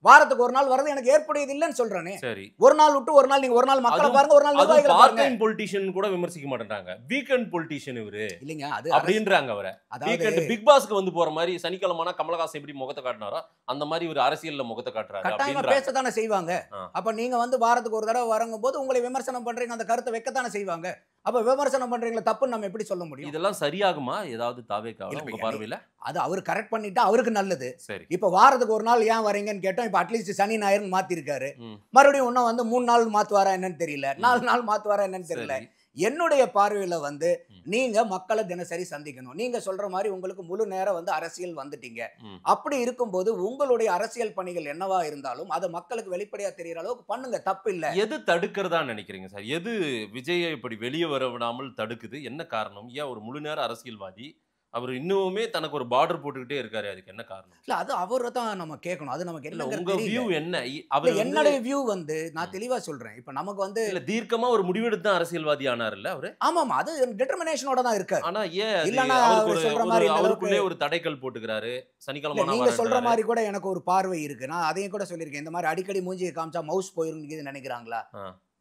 D: வாரத்துக்கு ஒரு நாள் வரது எனக்கு ஏற்புடையது இல்லன்னு சொல்றேனே.
B: சரி,
D: ஒரு நாள் விட்டு ஒரு நாள் நீங்க ஒரு நாள் மக்களை பாருங்க, ஒரு நாள் நிர்வாகிகளை
B: பார்ட்
D: பாருங்க.
B: டைம் பொலிட்டிஷியன் கூட விமர்சிக்க மாட்டேன்றாங்க. வீக்கெண்ட் பொலிட்டிஷியன் இவரு
D: இல்லங்க, அது
B: அப்படின்றாங்க அவரை. வீக்கெண்ட் பிக் பாஸ்க்கு வந்து போற மாதிரி சனிக்கிழமைனா கமலஹாசன் எப்படி முகத்தை காட்டினாரோ அந்த மாதிரி ஒரு அரசியல்ல முகத்தை காட்டுறாரு
D: கட்டாயமா பேசத்தானே செய்வாங்க. அப்ப நீங்க வந்து வாரத்துக்கு ஒரு தடவை வரங்கும் போது உங்களை விமர்சனம் பண்றீங்க, அந்த கருத்தை வைக்கத்தானே செய்வாங்க. அப்ப விமர்சனம் பண்றீங்களா தப்புன்னு நம்ம எப்படி சொல்ல முடியும்?
B: இதெல்லாம் சரியாகுமா ஏதாவது தாவேக்காக
D: இல்ல,
B: உங்க
D: இப்ப
B: பார்வையில?
D: அது அவர் கரெக்ட் பண்ணிட்டா அவருக்கு நல்லது.
B: சரி.
D: இப்ப வாரத்துக்கு ஒரு நாள் ஏன் வரீங்கன்னு கேட்டோம். இப்ப அட்லீஸ்ட் சனி ஞாயிறு மாத்திருக்காரு.
B: ம்.
D: மறுபடியும் இன்னும் வந்து 3 நாள் மாத்துவாரா என்னன்னு தெரியல, 4 நாள் மாத்துவாரா என்னன்னு தெரியல.
B: சரி.
D: என்னுடைய பார்வையில வந்து நீங்க மக்களை தினசரி சந்திக்கணும். நீங்க சொல்ற மாதிரி உங்களுக்கு முழு நேரம் வந்து அரசியல் வந்துட்டீங்க.
B: ம்.
D: அப்படி இருக்கும்போது உங்களுடைய அரசியல் பணிகள் என்னவா இருந்தாலும் அதை மக்களுக்கு வெளிப்படையா தெரியற அளவுக்கு பண்ணுங்க, தப்பு இல்ல.
B: எது தடுக்கிறதா நினைக்கிறீங்க சார்? எது விஜயை இப்படி வெளியே வர விடாமல் தடுக்குது? என்ன காரணம்? ஏன் ஒரு முழு நேர அரசியல்வாதி அவர் இன்னுமே தனக்கு ஒரு பார்டர் போட்டுக்கிட்டே இருக்காரு, அதுக்கு என்ன காரணம்?
D: இல்ல அது அவரை தான் நம்ம கேட்கணும். அது நமக்கு
B: இல்ல
D: என்ன
B: உங்க வியூ என்ன?
D: அவர் என்னுடைய வியூ வந்து நான் தெளிவா சொல்றேன். இப்ப நமக்கு வந்து
B: இல்ல தீர்க்கமா ஒரு முடிவெடுத்து அரசியல்வாதி ஆனார்ல அவரு.
D: ஆமாமா அது டிட்டர்மினேஷனோட தான் இருக்காரு.
B: ஆனா ஏன்
D: இல்லன்னா அவர் சொல்ற மாதிரி இந்த அளவுக்கு
B: அவருக்குள்ளே ஒரு தடைக்கல் போட்டுக்கிறாரு? சனிக்கிழமை
D: நீங்க சொல்ற மாதிரி கூட எனக்கு ஒரு பார்வை இருக்கு. நான் அதையும் கூட சொல்லியிருக்கேன். இந்த மாதிரி அடிக்கடி மூஞ்சியை காமிச்சா மவுஸ் போயிருன்னு நினைக்கிறாங்களா?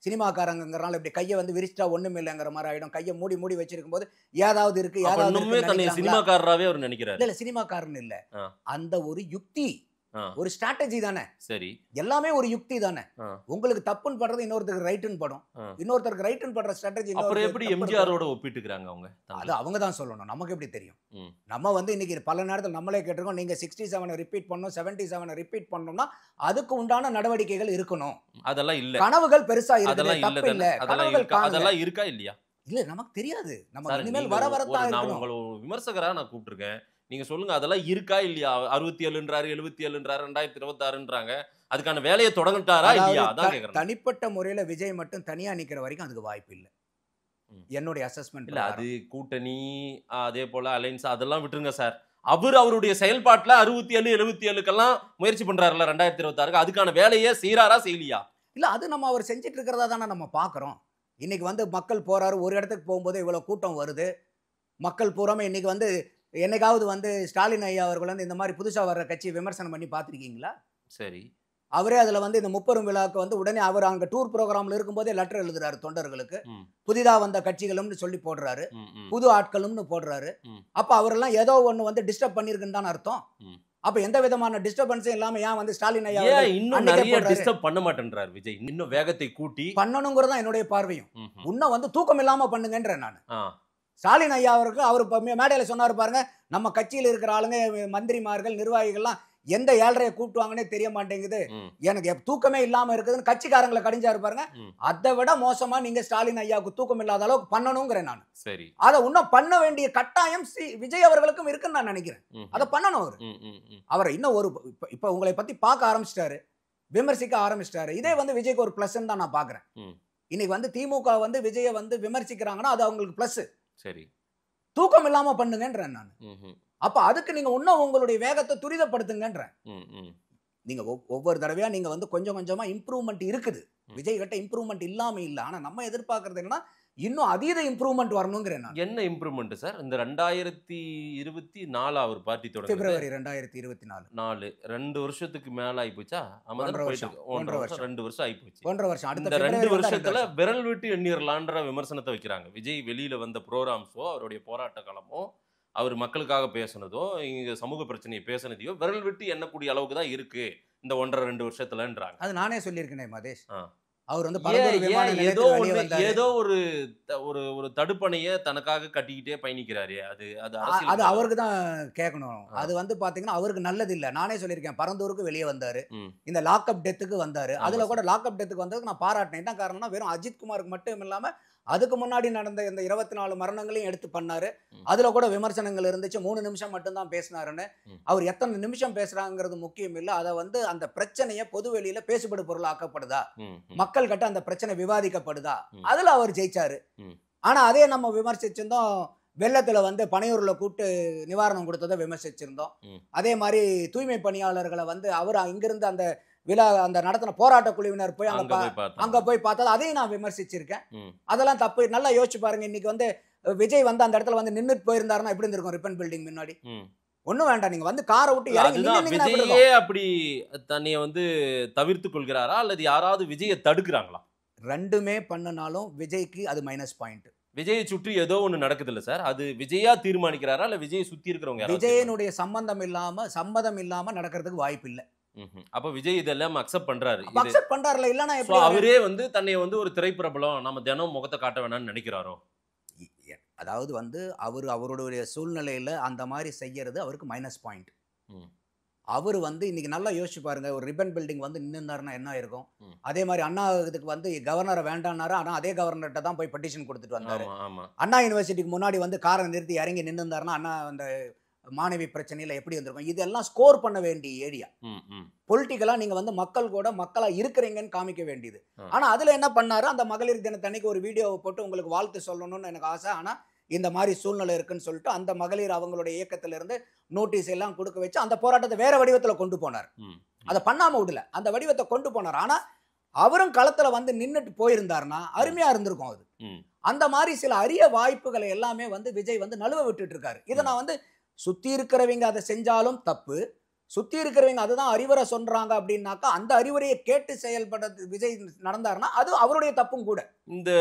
D: சினிமாக்காரங்கிறனால இப்படி கையை வந்து விரிச்சிட்டா ஒண்ணுமே இல்லைங்கிற மாதிரி ஆயிடும். கையை மூடி மூடி வச்சிருக்கும் போது ஏதாவது இருக்கு, ஏதாவது
B: சினிமாக்காரராவே அவர் நினைக்கிறாரு.
D: இல்ல சினிமாக்காரன் இல்ல, அந்த ஒரு யுக்தி, ஒரு ஸ்ட்ராட்டஜி தானே.
B: சரி,
D: எல்லாமே ஒரு யுக்தி தானே. உங்களுக்கு தப்புன்னு படுறது இன்னொருத்தருக்கு ரைட்னு படும், இன்னொருத்தருக்கு ரைட்னு படுற ஸ்ட்ராட்டஜி.
B: அப்புறம் எப்படி எம்ஜிஆரோட ஒப்பிட்டுக்கிறாங்க அவங்க?
D: அது அவங்க தான் சொல்லணும், நமக்கு எப்படி தெரியும்? நம்ம வந்து இன்னைக்கு பல நேரத்தில் நம்மளே கேட்டிருக்கோம், நீங்க 67 ரிப்பீட் பண்ணணும், 77 ரிப்பீட் பண்ணணும்னா அதுக்கு உண்டான நடவடிக்கைகள் இருக்கணும்.
B: அதெல்லாம் இல்ல.
D: கனவுகள் பெருசா இருக்கு, தப்பு இல்ல.
B: அதெல்லாம் இருக்கா இல்லையா?
D: இல்ல நமக்கு தெரியாது. நம்ம இனிமேல் வர வரத்தான்
B: நான் உங்களை விமர்சகரா நான் கூப்பிட்டுருக்கேன். நீங்க சொல்லுங்க, அதெல்லாம் இருக்கா இல்லையா? 67ன்றாரு, 77ன்றாரு, 2026ன்றாங்க. அதுக்கான வேலையை தொடங்கிட்டாரா இல்லையா? அதான் கேக்குறேன்.
D: தனிப்பட்ட முறையில விஜய் மட்டும் தனியா நிக்கிற வரைக்கும் அதுக்கு வாய்ப்பு இல்ல, என்னுடைய அசஸ்மெண்ட்.
B: இல்ல அது கூட்டணி அதே போல அலைன்ஸ் அதெல்லாம் விட்டுருங்க சார். அவருடைய செயல்பாட்டுல 67 77க்கெல்லாம் முயற்சி பண்றாருல 2026க்கு, அதுக்கான வேலையை செய்யறாரா செய்யலையா?
D: இல்ல அது நம்ம அவர் செஞ்சுட்டு இருக்கிறதா தானே நம்ம பாக்குறோம். இன்னைக்கு வந்து மக்கள் போறாரு, ஒரு இடத்துக்கு போகும்போது இவ்வளவு கூட்டம் வருது. மக்கள் பூராமே இன்னைக்கு வந்து என்னைக்காவது வந்து ஸ்டாலின் ஐயா அவர்கள் வந்து இந்த மாதிரி புதுசா வர்ற கட்சியை விமர்சனம் பண்ணி பார்த்துருக்கீங்களா?
B: சரி.
D: அவரே அதுல வந்து இந்த முப்பெரும் விழாவுக்கு வந்து உடனே அவர் அங்க டூர் ப்ரோக்ராம்ல இருக்கும்போதே லெட்டர் எழுதுறாரு தொண்டர்களுக்கு. புதிதா வந்த கட்சிகளும்னு சொல்லி போடுறாரு, புது ஆட்களும்னு போடுறாரு. அப்ப அவரெல்லாம் ஏதோ ஒண்ணு வந்து டிஸ்டர்ப் பண்ணிருக்குன்னு தானே அர்த்தம். அப்ப எந்த விதமான டிஸ்டர்பன்ஸும் இல்லாம ஏன் வந்து ஸ்டாலின் ஐயா
B: இன்னும் நிறைய டிஸ்டர்ப் பண்ண மாட்டேன்றாரு விஜய்? இன்னும் வேகத்தை கூட்டி
D: பண்ணணுங்கிறதா என்னுடைய பார்வையும். இன்னும் வந்து தூக்கம் இல்லாம பண்ணுங்கன்ற நான். ஸ்டாலின் ஐயா அவருக்கு அவர் மேடையில சொன்னாரு பாருங்க, நம்ம கட்சியில் இருக்கிற ஆளுங்க, மந்திரிமார்கள், நிர்வாகிகள்லாம் எந்த ஏழரையை கூப்பிட்டுவாங்கன்னே தெரிய மாட்டேங்குது, எனக்கு தூக்கமே இல்லாம இருக்குதுன்னு கட்சிக்காரங்களை கடிஞ்சாரு பாருங்க. அதை விட மோசமா நீங்க ஸ்டாலின் ஐயாவுக்கு தூக்கம் இல்லாத அளவுக்கு பண்ணணுங்கிறேன் நான்.
B: சரி,
D: அதை இன்னும் பண்ண வேண்டிய கட்டாயம் விஜய் அவர்களுக்கும் இருக்குன்னு நான் நினைக்கிறேன். அதை பண்ணணும் அவர். அவரை இன்னும் ஒரு இப்ப உங்களை பத்தி பார்க்க ஆரம்பிச்சிட்டாரு, விமர்சிக்க ஆரம்பிச்சிட்டாரு. இதே வந்து விஜய்க்கு ஒரு பிளஸ் தான் நான் பாக்குறேன். இன்னைக்கு வந்து திமுக வந்து விஜயை வந்து விமர்சிக்கிறாங்கன்னா அது அவங்களுக்கு பிளஸ்.
B: சரி,
D: தூக்கம் இல்லாம பண்ணுங்கன்றேன் நான். அப்ப அதுக்கு நீங்க இன்னும் உங்களுடைய வேகத்தை துரிதப்படுத்துங்கன்றேன். நீங்க ஒவ்வொரு தடவையா நீங்க வந்து கொஞ்சம் கொஞ்சமா இம்ப்ரூவ்மெண்ட் இருக்குது. விஜய் கிட்ட இம்ப்ரூவ்மெண்ட் இல்லாம இல்ல. ஆனா நம்ம எதிர்பார்க்கறது என்னன்னா இன்னும் அதீத இம்ப்ரூவ்மெண்ட் வரணுங்கிறேன் நான்.
B: என்ன இம்ப்ரூவ்மெண்ட் சார்? இந்த 2024 அவர் பார்ட்டி தொடங்க
D: பிப்ரவரி 2024
B: 2 வருஷத்துக்கு மேல ஆயி போச்சா? 2 வருஷம் ஆயி போச்சு.
D: 1.5 வருஷம்.
B: அடுத்த 2 வருஷத்துல விரல் விட்டு எண்ணிரலான்ற விமர்சனத்தை வைக்கிறாங்க. விஜய் வெளியில வந்த ப்ரோகிராம்ஸோ, அவருடைய போராட்ட காலமோ, அவர் மக்களுக்காக பேசுனதோ, இங்க சமூக பிரச்சனையை பேசுனதையோ விரல் விட்டு எண்ணக்கூடிய அளவுக்கு தான் இருக்கு இந்த 1.5-2 வருஷத்துலன்றாங்க.
D: அது நானே சொல்லியிருக்கேன் மதேஷ். அவர் வந்து
B: ஏதோ ஒரு தடுப்பணையை தனக்காக கட்டிக்கிட்டே பயணிக்கிறாரு. அது
D: அவருக்கு தான் கேட்கணும். அது வந்து பாத்தீங்கன்னா அவருக்கு நல்லது இல்ல. நானே சொல்லியிருக்கேன், பரந்தூருக்கு வெளியே வந்தாரு, இந்த லாக்அப் டெத்துக்கு வந்தாரு. அதுல கூட லாக்அப் டெத்துக்கு வந்ததுக்கு நான் பாராட்டினேன். என்ன காரணம்னா வெறும் அஜித் குமாருக்கு மட்டும் இல்லாம அதுக்கு முன்னாடி நடந்த இந்த 24 மரணங்களையும் எடுத்து பண்ணாரு. அதுல கூட விமர்சனங்கள் இருந்துச்சு. 3 நிமிஷம் மட்டும் தான் பேசினாருன்னு. அவர் எத்தனை நிமிஷம் பேசுறாங்கிறது முக்கியம் இல்ல, அதை வந்து அந்த பிரச்சனையை பொது வெளியில பேசுபடு பொருள் ஆக்கப்படுதா, மக்கள் கிட்ட அந்த பிரச்சனை விவாதிக்கப்படுதா, அதுல அவர் ஜெயிச்சாரு. ஆனா அதே நம்ம விமர்சிச்சிருந்தோம், வெள்ளத்துல வந்து பனையூர்ல கூட்டு நிவாரணம் கொடுத்ததை விமர்சிச்சிருந்தோம். அதே மாதிரி தூய்மை பணியாளர்களை வந்து அவர் இங்கிருந்து அந்த விழா அந்த நடத்தின போராட்ட குழுவினர் போய் அங்க போய் பார்த்தா அதையும் நான் விமர்சிச்சிருக்கேன். அதெல்லாம் தப்பு. நல்லா யோசிச்சு பாருங்க, இன்னைக்கு வந்து விஜய் வந்து அந்த இடத்துல வந்து நின்னுட்டு போயிருந்தாருன்னா எப்படி இருந்திருக்கும்? ரிப்பன் பில்டிங் முன்னாடி ஒண்ணும் வேண்டாம், நீங்க வந்து காரை விட்டு
B: விஜயே அப்படி தன்னைய வந்து தவிர்த்து கொள்கிறாரா அல்லது யாராவது விஜயை தடுக்கிறாங்களா?
D: ரெண்டுமே பண்ணனாலும் விஜய்க்கு அது மைனஸ் பாயிண்ட்.
B: விஜயை சுற்றி ஏதோ ஒண்ணு நடக்குது இல்ல சார், அது விஜயா தீர்மானிக்கிறாரா இல்ல விஜயை சுத்தி இருக்கிறவங்க?
D: விஜயனுடைய சம்மதம் இல்லாம நடக்கிறதுக்கு வாய்ப்பு இல்ல.
B: அப்ப விஜய் இதெல்லாம் அக்செப்ட் பண்றாரு.
D: அக்செப்ட் பண்றாருல, இல்லனா எப்படி
B: அவரே வந்து தன்னை வந்து ஒரு திரைப்பிரபலம், நம்ம தினம் முகத்தை காட்ட வேணாம்னு நினைக்கிறாரோ?
D: அதாவது வந்து அவருடைய சூழ்நிலையில அந்த மாதிரி செய்யறது அவருக்கு மைனஸ் பாயிண்ட்.
B: ம்.
D: அவர் வந்து இன்னைக்கு நல்லா யோசிச்சு பாருங்க, ஒரு ரிப்பன் பில்டிங் வந்து நின்றுந்தாருன்னா என்ன இருக்கும்.
B: ம்.
D: அதே மாதிரி அண்ணா இதுக்கு வந்து கவர்னரை வேண்டான்னாரு, ஆனா அதே கவர்னர்கிட்ட தான் போய் பெட்டிஷன் கொடுத்துட்டு வந்தாரு.
B: ஆமா ஆமா.
D: அண்ணா யூனிவர்சிட்டிக்கு முன்னாடி வந்து காரை நிறுத்தி இறங்கி நின்றுந்தாருன்னா அண்ணா அந்த மாணவி பிரச்சனையில எப்படி வந்திருக்கும். இதெல்லாம் ஸ்கோர் பண்ண வேண்டிய ஏரியா.
B: ம் ம்.
D: பொலிட்டிக்கலா நீங்க வந்து மக்கள் கூட மக்களா இருக்கிறீங்கன்னு காமிக்க வேண்டியது.
B: ஆ.
D: ஆனா அதுல என்ன பண்ணாரு, அந்த மகளிர் தினத்தன்னைக்கு ஒரு வீடியோவை போட்டு உங்களுக்கு வாழ்த்து சொல்லணும்னு எனக்கு ஆசை, ஆனா இந்த மாதிரி சூழ்நிலை இருக்குன்னு சொல்லிட்டு அந்த மகளிர் அவங்களுடைய இயக்கத்துல இருந்து நோட்டீஸ் எல்லாம் கொடுக்க வச்சு அந்த போராட்டத்தை வேற வடிவத்துல கொண்டு போனார்.
B: ம்.
D: அதை பண்ணாம விடல, அந்த வடிவத்தை கொண்டு போனார். ஆனா அவரும் களத்துல வந்து நின்னுட்டு போயிருந்தாருன்னா அருமையா இருந்திருக்கும் அது.
B: ம்.
D: அந்த மாதிரி சில அரிய வாய்ப்புகளை எல்லாமே வந்து விஜய் வந்து நழுவ விட்டுட்டு இருக்காரு. இதை நான் வந்து சுத்தி இருக்கிறவங்க அதை செஞ்சாலும் தப்பு, சுத்தி இருக்கிறவங்க அதுதான் அறிவுரை சொல்றாங்க அப்படின்னாக்கா அந்த அறிவுரையை கேட்டு செயல்பட விஜய் நடந்தாருன்னா அது அவருடைய தப்பும் கூட.
B: இந்த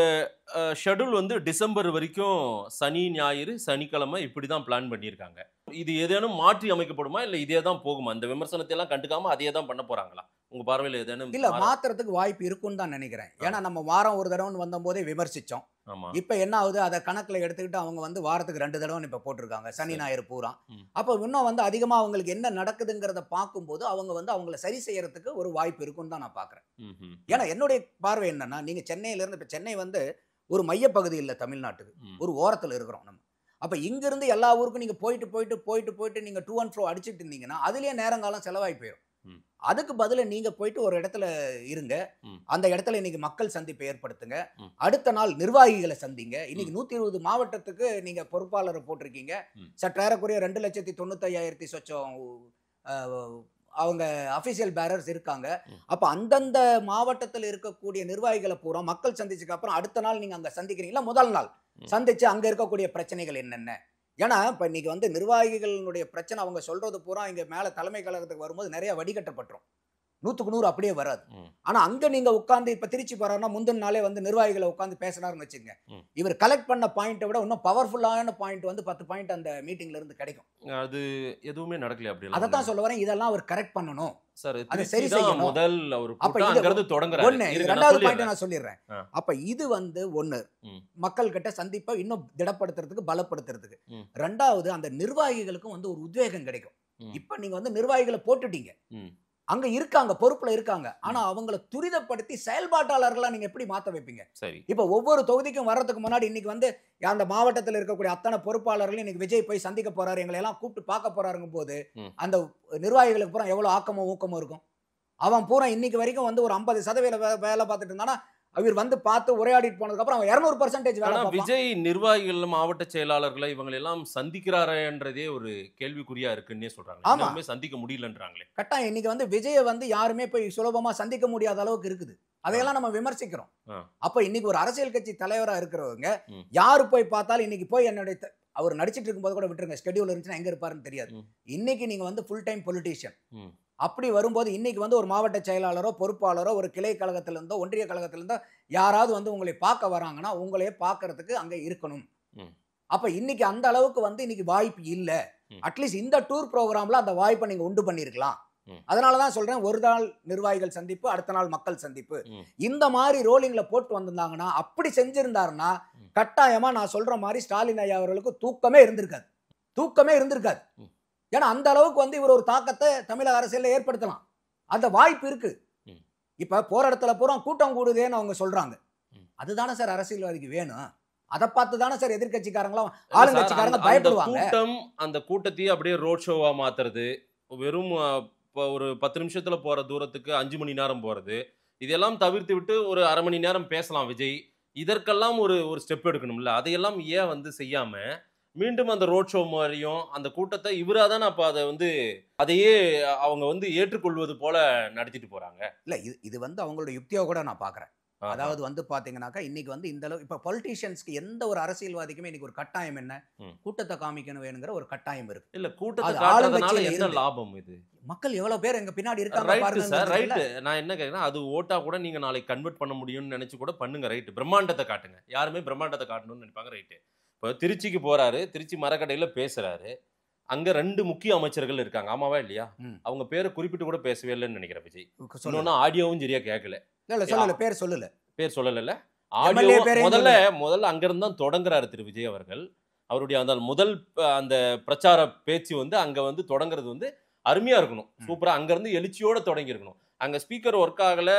B: ஷெட்யூல் வந்து டிசம்பர் வரைக்கும் சனி ஞாயிறு சனிக்கிழமை இப்படி தான் பிளான் பண்ணியிருக்காங்க. இது ஏதேனும் மாற்றி அமைக்கப்படுமா இல்லை இதே தான் போகுமா? இந்த விமர்சனத்தை எல்லாம் கண்டுக்காம அதே தான் பண்ண போறாங்களா உங்க பார்வையில்? ஏதேனும்
D: இல்ல மாத்துறதுக்கு வாய்ப்பு இருக்குன்னு தான் நினைக்கிறேன். ஏன்னா நம்ம வாரம் ஒரு தடவை வந்த போதே விமர்சிச்சோம்.
B: ஆமா.
D: இப்ப என்ன ஆகுது, அதை கணக்குல எடுத்துக்கிட்டு அவங்க வந்து வாரத்துக்கு 2 தடவை இப்ப போட்டிருக்காங்க, சனி ஞாயிறு பூரா.
B: ம்.
D: அப்ப இன்னும் வந்து அதிகமா அவங்களுக்கு என்ன நடக்குதுங்கிறத பார்க்கும்போது அவங்க வந்து அவங்கள சரி செய்யறதுக்கு ஒரு வாய்ப்பு இருக்குன்னு தான் நான் பாக்குறேன்.
B: ம்ஹும்.
D: ஏன்னா என்னுடைய பார்வை என்னன்னா, நீங்க சென்னையில இருந்து இப்ப சென்னை வந்து ஒரு மையப்பகுதி இல்ல தமிழ்நாட்டுக்கு,
B: ம்.
D: ஒரு ஓரத்துல இருக்கிறோம் நம்ம. அப்ப இங்க இருந்து எல்லா ஊருக்கும் நீங்க போயிட்டு நீங்க டூ அண்ட் ஃப்ரோ அடிச்சிட்டு இருந்தீங்கன்னா அதுலயே நேரங்காலம் செலவாகி போயிடும்.
B: ம்.
D: அதுக்கு பதிலா நீங்க போயிட்டு ஒரு இடத்துல இருங்க,
B: ம்.
D: அந்த இடத்துல இன்னைக்கு மக்கள் சந்திப்பை ஏற்படுத்துங்க,
B: ம்.
D: அடுத்த நாள் நிர்வாகிகளை சந்திங்க. இன்னைக்கு 120 மாவட்டத்துக்கு நீங்க பொறுப்பாளரை போட்டிருக்கீங்க.
B: ம்.
D: சற்றேறக்குறைய 2,95,000 சொச்சம் அவங்க அபிஷியல் பேரர்ஸ் இருக்காங்க.
B: ம்.
D: அப்ப அந்தந்த மாவட்டத்தில் இருக்கக்கூடிய நிர்வாகிகளை பூரா மக்கள் சந்திச்சுக்கு அப்புறம் அடுத்த நாள் நீங்க அங்க சந்திக்கிறீங்களா, முதல் நாள்
B: ம்.
D: சந்திச்சு அங்க இருக்கக்கூடிய பிரச்சனைகள் என்னென்ன. ஏன்னா இப்ப இன்னைக்கு வந்து நிர்வாகிகளுடைய பிரச்சனை அவங்க சொல்றது பூரா இங்க மேல தலைமை கழகத்துக்கு வரும்போது நிறைய வடிகட்டப்பட்டுரும், 100க்கு 100 அப்படியே வராது.
B: ம்.
D: ஆனா அங்க நீங்க உட்கார்ந்து இப்ப திருச்சி போறாருன்னா முந்தின நாளே வந்து நிர்வாகிகளை உட்கார்ந்து பேசினாருன்னு வச்சுங்க,
B: ம்.
D: இவர் கலெக்ட் பண்ண பாயிண்ட்டை விட இன்னும் பவர்ஃபுல்லான பாயிண்ட் வந்து 10 பாயிண்ட் அந்த மீட்டிங்ல இருந்து கிடைக்கும்.
B: அது எதுவுமே நடக்கல அப்படி
D: அதை தான் சொல்ல வரேன், இதெல்லாம் அவர் கரெக்ட் பண்ணணும்.
B: சார்
D: அதை சரி
B: திருச்சி தான்
D: செய்யணும்.
B: முதல் அவர்
D: அப்ப
B: கூட்டம்
D: இது
B: அங்கிருந்து தொடங்குறாரு.
D: ஒண்ணு, இது
B: இருங்க, நான்
D: ரெண்டாவது பாயிண்ட்
B: சொல்லிடுறேன்.
D: நான் சொல்லிடுறேன்.
B: ஆ.
D: அப்ப இது வந்து ஒண்ணு,
B: ம்.
D: மக்கள் கிட்ட சந்திப்பை இன்னும் திடப்படுத்துறதுக்கு பலப்படுத்துறதுக்கு.
B: ம்.
D: ரெண்டாவது அந்த நிர்வாகிகளுக்கும் வந்து ஒரு உத்வேகம் கிடைக்கும்.
B: ம்.
D: இப்ப நீங்க வந்து நிர்வாகிகளை போட்டுட்டீங்க,
B: ம்.
D: அங்க இருக்காங்க, பொறுப்புல இருக்காங்க, ஆனா அவங்கள துரிதப்படுத்தி செயல்பாட்டாளர்களா நீங்க எப்படி மாத்த வைப்பீங்க?
B: சரி.
D: இப்ப ஒவ்வொரு தொகுதிக்கும் வர்றதுக்கு முன்னாடி இன்னைக்கு வந்து அந்த மாவட்டத்தில் இருக்கக்கூடிய அத்தனை பொறுப்பாளர்களும் இன்னைக்கு விஜய் போய் சந்திக்க போறாரு, எங்களை எல்லாம் கூப்பிட்டு பார்க்க போறாருங்க போது
B: ம்.
D: அந்த நிர்வாகிகளுக்கு பூரா எவ்வளவு ஆக்கமும் ஊக்கமும் இருக்கும். அவன் பூரா இன்னைக்கு வரைக்கும் வந்து ஒரு 50% வேலை பார்த்துட்டு இருந்தானா, அவர் வந்து பார்த்து உரையாடிட்டு போனதுக்கு அப்புறம் அவன் 200% வேலை
B: ஆனா
D: பார்ப்பான்.
B: விஜய் நிர்வாகிகள் மாவட்ட செயலாளர்களை இவங்க எல்லாம் சந்திக்கிறாரன்றதே ஒரு கேள்விக்குறியா இருக்குன்னே சொல்றாங்க.
D: ஆமா.
B: இன்னுமே சந்திக்க முடியலன்றாங்களே.
D: கட்டாயம் இன்னைக்கு வந்து விஜயை வந்து யாருமே போய் சுலபமா சந்திக்க முடியாத அளவுக்கு இருக்குது. அதையெல்லாம் நம்ம விமர்சிக்கிறோம்.
B: ஆ.
D: அப்ப இன்னைக்கு ஒரு அரசியல் கட்சி தலைவரா இருக்கிறவங்க
B: ம்.
D: யாரு போய் பார்த்தாலும் இன்னைக்கு போய் என்னுடைய அவர் நடிச்சிட்டு இருக்கும்போது கூட விட்டுருங்க, ஸ்கெடியூல் இருந்துச்சுன்னா எங்க இருப்பாருன்னு தெரியாது.
B: ம்.
D: இன்னைக்கு நீங்க வந்து ஃபுல் டைம் பொலிட்டீஷியன்.
B: ம்.
D: அப்படி வரும்போது இன்னைக்கு வந்து ஒரு மாவட்ட செயலாளரோ பொறுப்பாளரோ ஒரு கிளை கழகத்திலிருந்தோ ஒன்றிய கழகத்திலிருந்தோ யாராவது வந்து உங்களை பார்க்க வராங்கன்னா உங்களையே பார்க்கறதுக்கு அங்க இருக்கணும்.
B: ம்.
D: அப்ப இன்னைக்கு அந்த அளவுக்கு வந்து இன்னைக்கு வாய்ப்பு இல்ல.
B: ம்.
D: அட்லீஸ்ட் இந்த டூர் ப்ரோக்ராம்ல அந்த வாய்ப்பை நீங்க உண்டு பண்ணிருக்கலாம்.
B: ம்.
D: அதனாலதான் சொல்றேன், ஒரு நாள் நிர்வாகிகள் சந்திப்பு, அடுத்த நாள் மக்கள் சந்திப்பு,
B: ம்.
D: இந்த மாதிரி ரோலிங்ல போட்டு வந்திருந்தாங்கன்னா, அப்படி செஞ்சிருந்தாருன்னா
B: ம்.
D: கட்டாயமா நான் சொல்ற மாதிரி ஸ்டாலின் ஐயா அவர்களுக்கு தூக்கமே இருந்திருக்காது.
B: ம்.
D: ஏன்னா அந்த அளவுக்கு வந்து இவர் ஒரு தாக்கத்தை தமிழக அரசியல்ல ஏற்படுத்தலாம், அந்த வாய்ப்பு இருக்கு.
B: ம்.
D: இப்ப போற இடத்துல பூரா கூட்டம் கூடுதேன்னு அவங்க சொல்றாங்க.
B: ம்.
D: அதுதானே சார் அரசியல்வாதிக்கு வேணும். அதை பார்த்து தானே சார் எதிர்கட்சிக்காரங்களாம்
B: இல்ல
D: ஆளுங்கட்சிக்காரங்க
B: சார், அந்த
D: பயப்படுவாங்க.
B: கூட்டம் அந்த கூட்டத்தையே அப்படியே ரோட் ஷோவா மாத்துறது, வெறும் ஒரு 10 நிமிஷத்துல போற தூரத்துக்கு 5 மணி நேரம் போறது, இதெல்லாம் தவிர்த்து விட்டு ஒரு அரை மணி நேரம் பேசலாம் விஜய். இதற்கெல்லாம் ஒரு ஸ்டெப் எடுக்கணும்ல. அதையெல்லாம் ஏன் வந்து செய்யாம மீண்டும் அந்த ரோட் ஷோ மாதிரியும் அந்த கூட்டத்தை இவரா தானே அப்ப அதை வந்து அதையே அவங்க வந்து ஏற்றுக்கொள்வது போல நடத்திட்டு போறாங்க.
D: இல்ல இது வந்து அவங்களோட யுக்தியா கூட நான் பாக்குறேன்.
B: ஆஹா.
D: அதாவது வந்து பாத்தீங்கன்னாக்கா இன்னைக்கு வந்து இந்த அளவு இப்ப பொலிட்டீஷியன்ஸ்க்கு எந்த ஒரு அரசியல்வாதிக்குமே இன்னைக்கு ஒரு கட்டாயம் என்ன,
B: ம்.
D: கூட்டத்தை காமிக்கணும் வேணுங்கிற ஒரு கட்டாயம் இருக்கு.
B: இல்ல கூட்டத்தை
D: அது
B: காட்டுறதுனால
D: ஆளுங்கட்சியில
B: என்ன
D: இருந்து.
B: லாபம் இது?
D: மக்கள் எவ்வளவு பேர் எங்க பின்னாடி இருக்காங்க
B: ரைட்டு
D: பாருங்க.
B: Sir, right. நான் என்ன கேட்குறேன், அது ஓட்டா கூட நீங்க நாளைக்கு கன்வெர்ட் பண்ண முடியும்னு நினைச்சு கூட பண்ணுங்க. ரைட்டு, பிரம்மாண்டத்தை காட்டுங்க. யாருமே பிரம்மாண்டத்தை காட்டணும்னு நினைப்பாங்க. ரைட்டு. இப்போ திருச்சிக்கு போறாரு, திருச்சி மரக்கடையில பேசுறாரு. அங்க 2 முக்கிய அமைச்சர்கள் இருக்காங்க, ஆமாவா இல்லையா?
D: ம்.
B: அவங்க பேரை குறிப்பிட்டு கூட பேசவே இல்லைன்னு நினைக்கிறேன் விஜய்.
D: சொல்லல.
B: இன்னொன்னு ஆடியோவும் சரியா கேட்கல.
D: இல்ல சொல்லல, பேர் சொல்லல.
B: பேர் சொல்லல. ஆடியோ
D: MLA பேரையும்
B: முதல்ல அங்கிருந்து தான் தொடங்குறாரு திரு விஜய் அவர்கள். அவருடைய அந்த முதல் அந்த பிரச்சார பேச்சு வந்து அங்க வந்து தொடங்குறது வந்து அருமையா இருக்கணும். சூப்பரா அங்க இருந்து எழுச்சியோட தொடங்கி இருக்கணும். அங்க ஸ்பீக்கர் ஒர்க் ஆகல,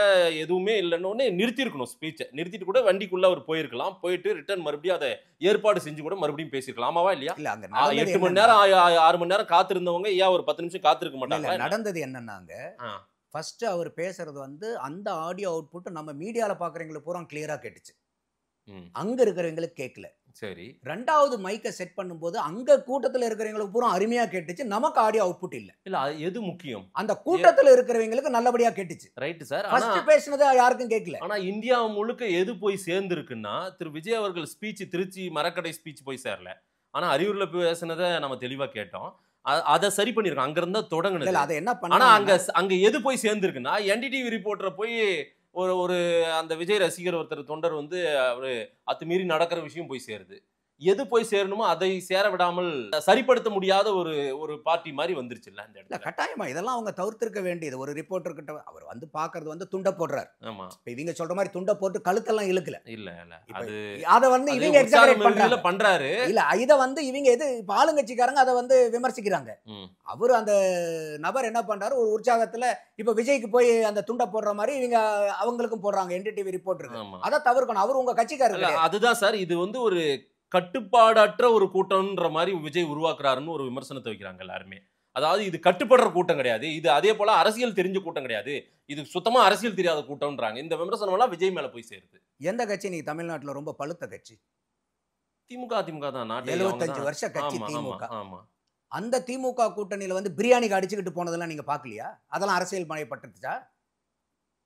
B: எதுவுமே இல்லைன்னு நிறுத்தி இருக்கணும். ஸ்பீச்சை நிறுத்திட்டு கூட வண்டிக்குள்ள அவர் போயிருக்கலாம். போயிட்டு ரிட்டர்ன் மறுபடியும் அதை ஏற்பாடு செஞ்சு கூட மறுபடியும் பேசிருக்கலாம். ஆமாவா இல்லையா?
D: இல்ல அங்க
B: 8 மணி நேரம் 6 மணி நேரம் காத்திருந்தவங்க ஏன் ஒரு 10 நிமிஷம் காத்திருக்க மாட்டாங்க?
D: நடந்தது என்னன்னாங்க, ஃபர்ஸ்ட் அவர் பேசுறது வந்து அந்த ஆடியோ அவுட்புட் நம்ம மீடியால பாக்குறவங்களுக்கு பூரா கிளியரா கேட்டுச்சு. அங்க இருக்கிறவங்களுக்கு கேட்கல.
B: சரி.
D: ரெண்டாவது மைக்கை செட் பண்ணும்போது அங்க கூட்டத்துல இருக்கிறவங்களுக்கு பூரா அருமையா கேட்டுச்சு. நமக்கு ஆடியோ அவுட்புட் இல்ல.
B: இல்ல எது முக்கியம்?
D: அந்த கூட்டத்துல இருக்கிறவங்களுக்கு நல்லபடியா கேட்டுச்சு.
B: Right sir.
D: ஃபர்ஸ்ட் பேசினது யாருக்கும் கேட்கல.
B: ஆனா இந்தியா முழுக்க எது போய் சேர்ந்துருக்குன்னா திரு விஜய் அவர்கள் ஸ்பீச் திருச்சி மரக்கடை ஸ்பீச் போய் சேரல. ஆனா அரியூர்ல பேசினதை நம்ம தெளிவா கேட்டோம். அதை சரி பண்ணிருக்கோம். அங்க இருந்தா தொடங்குனது.
D: அதை என்ன
B: ஆனா
D: பண்ணா
B: அங்க எது போய் சேர்ந்துருக்குன்னா என்டிடிவி ரிப்போர்ட்டரை போய் ஒரு அந்த விஜய் ரசிகர் ஒருத்தர் தொண்டர் வந்து அவரு அத்துமீறி நடக்கிற விஷயம் போய் சேருது. எது போய் சேரணுமோ அதை சேர விடாமல் சரிப்படுத்த முடியாத ஒரு பார்ட்டி மாதிரி வந்துருச்சுல்ல அந்த இடத்துல.
D: கட்டாயமா இதெல்லாம் அவங்க தவிர்த்திருக்க வேண்டியது. ஒரு ரிப்போர்ட்டர் கிட்ட அவர் வந்து பாக்குறது வந்து துண்ட போடுறாரு.
B: ஆமா.
D: இப்ப இவங்க சொல்ற மாதிரி துண்ட போட்டு கழுத்தெல்லாம் இழுக்கல.
B: இல்ல அது
D: அத வந்து இவங்க எக்ஸாஜரேட்
B: பண்றாரு.
D: இல்ல இத வந்து இவங்க எது இப்ப ஆளுங்கட்சிக்காரங்க அதை வந்து விமர்சிக்கிறாங்க. அவரு அந்த நபர் என்ன பண்றாரு, ஒரு உற்சாகத்துல இப்ப விஜய்க்கு போய் அந்த துண்ட போடுற மாதிரி இவங்க அவங்களுக்கும் போடுறாங்க. என்டிடிவி ரிப்போர்ட்டர் அதை தவிர்க்கணும். அவர் உங்க கட்சிக்காரங்க.
B: அதுதான் சார். இது வந்து ஒரு கட்டுப்பாடற்ற ஒரு கூட்டம்ன்ற மாதிரி விஜய் உருவாக்குறாருன்னு ஒரு விமர்சனத்தை வைக்கிறாங்க எல்லாருமே. அதாவது இது கட்டுப்படுற கூட்டம் கிடையாது, இது அதே போல அரசியல் தெரிஞ்ச கூட்டம் கிடையாது, இது சுத்தமா அரசியல் தெரியாத கூட்டம்ன்றாங்க. இந்த விமர்சனம் எல்லாம் விஜய் மேல போய் சேருது.
D: எந்த கட்சி நீ தமிழ்நாட்டுல ரொம்ப பழுத்த கட்சி?
B: திமுக தான்.
D: 75 வருஷ கட்சி திமுக. அந்த திமுக கூட்டணியில வந்து பிரியாணிக்கு அடிச்சுக்கிட்டு போனதெல்லாம் நீங்க பாக்கலையா? அதெல்லாம் அரசியல் மயப்பட்டுச்சா?